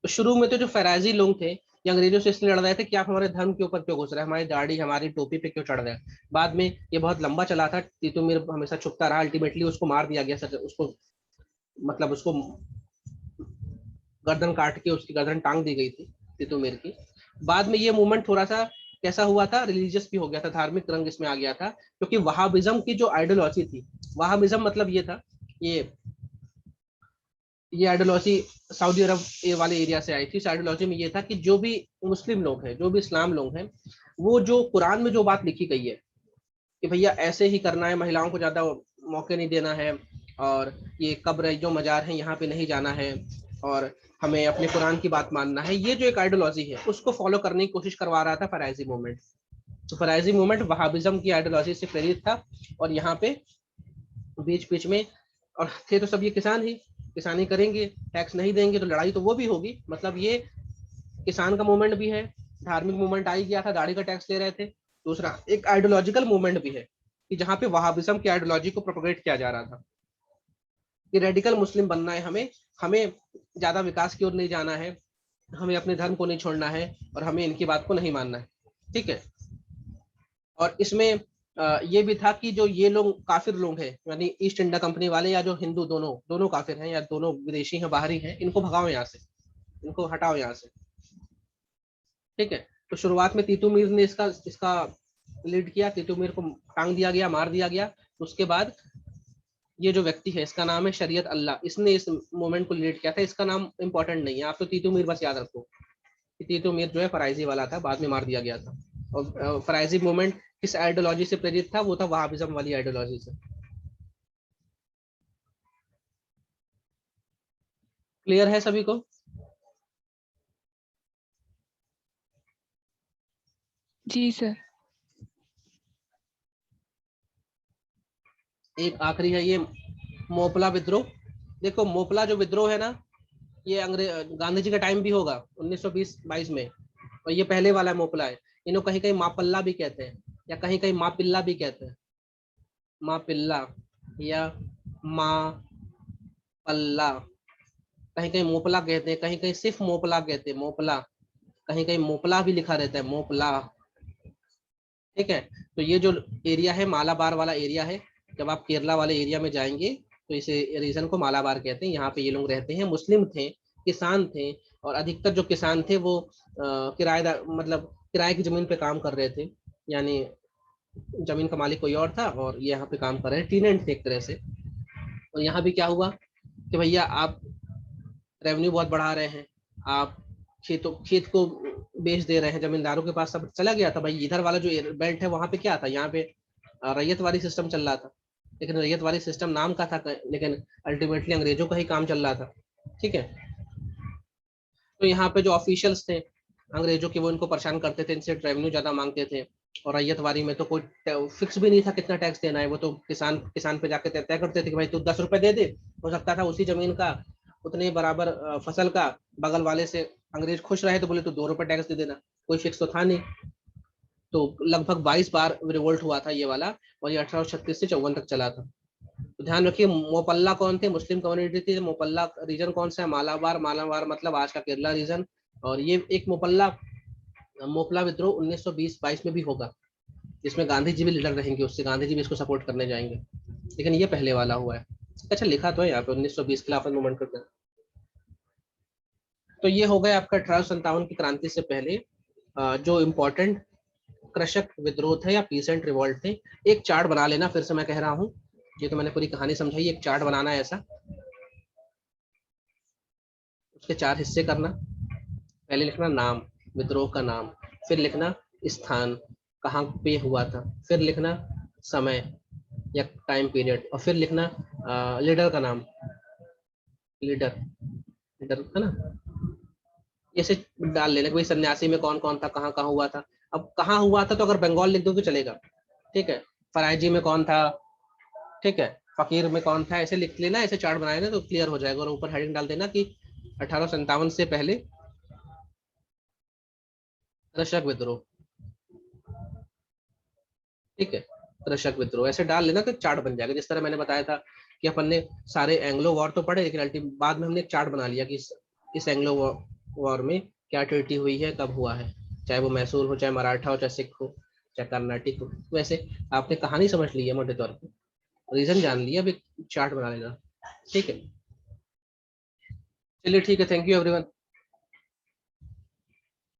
तो शुरू में तो जो फराजी लोग थे ये अंग्रेजों से इसलिए लड़ रहे थे कि आप हमारे धर्म के ऊपर क्यों घुस रहे हैं, हमारी दाढ़ी हमारी टोपी पे क्यों चढ़ रहे हैं। बाद में ये बहुत लंबा चला था, तीतू मीर हमेशा छुपता रहा, अल्टीमेटली उसको मार दिया गया, सर उसको मतलब उसको गर्दन काट के उसकी गर्दन टांग दी गई थी तीतू मीर की। बाद में ये मूवमेंट थोड़ा सा कैसा हुआ था, रिलीजियस भी हो गया था, धार्मिक रंग इसमें आ गया था, क्योंकि वहाबिज्म की जो आइडियोलॉजी थी, वहाबिज्म मतलब ये था, ये आइडियोलॉजी सऊदी अरब ये वाले एरिया से आई थी। इस आइडियोलॉजी में ये था कि जो भी मुस्लिम लोग हैं, जो भी इस्लाम लोग हैं, वो जो कुरान में जो बात लिखी गई है कि भैया ऐसे ही करना है, महिलाओं को ज्यादा मौके नहीं देना है, और ये कब्र जो मजार है यहाँ पे नहीं जाना है, और हमें अपने कुरान की बात मानना है, ये जो एक आइडियोलॉजी है उसको फॉलो करने की कोशिश करवा रहा था फराइजी मूवमेंट। तो फराइजी मूवमेंट वहाबिज्म की आइडियोलॉजी से प्रेरित था, और यहाँ पे बीच बीच में, और थे तो सब ये किसान ही, किसानी करेंगे, टैक्स नहीं देंगे तो लड़ाई तो वो भी होगी। मतलब ये किसान का मूवमेंट भी है, धार्मिक मूवमेंट आ ही गया था, दाढ़ी का टैक्स ले रहे थे। दूसरा एक आइडियोलॉजिकल मूवमेंट भी है कि जहाँ पे वहाबिज्म की आइडियोलॉजी को प्रोपोगेट किया जा रहा था कि रेडिकल मुस्लिम बनना है, हमें हमें ज्यादा विकास की ओर नहीं जाना है, हमें अपने धर्म को नहीं छोड़ना है, और हमें इनकी बात को नहीं मानना है, ठीक है। और इसमें ये भी था कि जो ये लोग काफिर लोग हैं, यानी ईस्ट इंडिया कंपनी वाले या जो हिंदू, दोनों दोनों काफिर हैं या दोनों विदेशी हैं, बाहरी हैं, इनको भगाओ यहाँ से, इनको हटाओ यहाँ से, ठीक है। तो शुरुआत में तीतू मीर ने इसका इसका लीड किया, तीतू मीर को टांग दिया गया, मार दिया गया। उसके बाद ये जो व्यक्ति है इसका नाम है शरीयत अल्लाह, इसने इस मूवमेंट को लीड किया था। इसका नाम इंपॉर्टेंट नहीं है, आप तो तीतू मीर बस याद रखो कि तीतू मीर जो है फराइजी वाला था, बाद में मार दिया गया था। और फराइजी मूवमेंट किस आइडियोलॉजी से प्रेरित था, वो था वहाबिज्म वाली आइडियोलॉजी से। क्लियर है सभी को? जी सर। एक आखिरी है ये मोपला विद्रोह। देखो मोपला जो विद्रोह है ना, ये अंग्रेज गांधी जी का टाइम भी होगा 1920-22 में, और ये पहले वाला मोपला है। इन्हों कहीं कहीं मापल्ला भी कहते हैं, या कहीं कहीं मापिल्ला भी कहते हैं, मापिल्ला या मापल्ला, कहीं कहीं मोपला कहते हैं, कहीं कहीं सिर्फ मोपला कहते हैं, मोपला, कहीं कहीं मोपला भी लिखा रहता है, मोपला, ठीक है। तो ये जो एरिया है मालाबार वाला एरिया है, जब आप केरला वाले एरिया में जाएंगे तो इस रीजन को मालाबार कहते हैं। यहाँ पे ये लोग रहते हैं, मुस्लिम थे, किसान थे, और अधिकतर जो किसान थे वो किराएदार, मतलब किराए की जमीन पे काम कर रहे थे, यानी जमीन का मालिक कोई और था और ये यहाँ पे काम कर रहे हैं, टीनेंट थे एक तरह से। और यहाँ भी क्या हुआ कि भैया आप रेवेन्यू बहुत बढ़ा रहे हैं, आप खेत को बेच दे रहे हैं, जमींदारों के पास सब चला गया था भाई। इधर वाला जो बेल्ट है वहां पे क्या था, यहाँ पे रैयतवाड़ी सिस्टम चल रहा था, लेकिन रैयतवाड़ी सिस्टम नाम का था, लेकिन अल्टीमेटली अंग्रेजों का ही काम चल रहा था। ठीक है, तो यहाँ पे जो ऑफिशियल्स थे अंग्रेजों के, वो इनको परेशान करते थे, इनसे रेवेन्यू ज्यादा मांगते थे। और रैयतवाड़ी में तो कोई फिक्स भी नहीं था कितना टैक्स देना है, वो तो किसान पे जाके तय करते थे कि भाई तू 10 रुपए दे दे। हो सकता था उसी जमीन का उतने बराबर फसल का बगल वाले से अंग्रेज खुश रहे तो बोले तू 2 रुपए टैक्स दे देना, कोई फिक्स तो था नहीं। तो लगभग 22 बार रिवोल्ट हुआ था ये वाला, और ये 1836 से 54 तक चला था। तो ध्यान रखिए, मोपल्ला कौन थे, मुस्लिम कम्युनिटी थी। मोपल्ला रीजन कौन सा है, मालाबार। मालाबार मतलब आज का केरला रीजन। और ये एक मोपला विद्रोह 1920-22 में भी होगा, जिसमें गांधी जी भी लीडर रहेंगे, उससे गांधी जी भी इसको सपोर्ट करने जाएंगे, लेकिन ये पहले वाला हुआ है। अच्छा लिखा तो है यहाँ पे 1920 खिलाफत मूवमेंट करते हैं। तो ये हो गया आपका 1857 की क्रांति से पहले जो इम्पोर्टेंट कृषक विद्रोह थे या पीसेंट रिवॉल्ट थे। एक चार्ट बना लेना, फिर से मैं कह रहा हूँ, ये तो मैंने पूरी कहानी समझाई, एक चार्ट बनाना है ऐसा, उसके 4 हिस्से करना। पहले लिखना नाम, विद्रोह का नाम, फिर लिखना स्थान कहाँ पे हुआ था, फिर लिखना समय या टाइम पीरियड, और फिर लिखना लीडर का नाम, लीडर लीडर है ना, ऐसे डाल लेना कि भाई सन्यासी में कौन कौन था, कहाँ कहाँ हुआ था। अब कहाँ हुआ था तो अगर बंगाल लिख दो तो चलेगा, ठीक है। फरायजी में कौन था, ठीक है, फकीर में कौन था, ऐसे लिख लेना, ऐसे चार्ट बनाए ना तो क्लियर हो जाएगा। और ऊपर हेडिंग डाल देना कि 1857 से पहले कृषक विद्रोह, ठीक है, कृषक विद्रोह ऐसे डाल लेना तो चार्ट बन जाएगा। जिस तरह मैंने बताया था कि अपन ने सारे एंग्लो वॉर तो पढ़े, लेकिन अल्टीमेट बाद में हमने एक चार्ट बना लिया कि इस एंग्लो वॉर में क्या ट्रीटी हुई है, कब हुआ है, चाहे वो मैसूर हो, चाहे मराठा हो, चाहे सिख हो, चाहे कर्नाटिक हो। वैसे आपने कहानी समझ ली है मोटे तौर पर, रीजन जान लिया, अब एक चार्ट बना लेना, ठीक है। चलिए ठीक है, थैंक यू एवरीवन।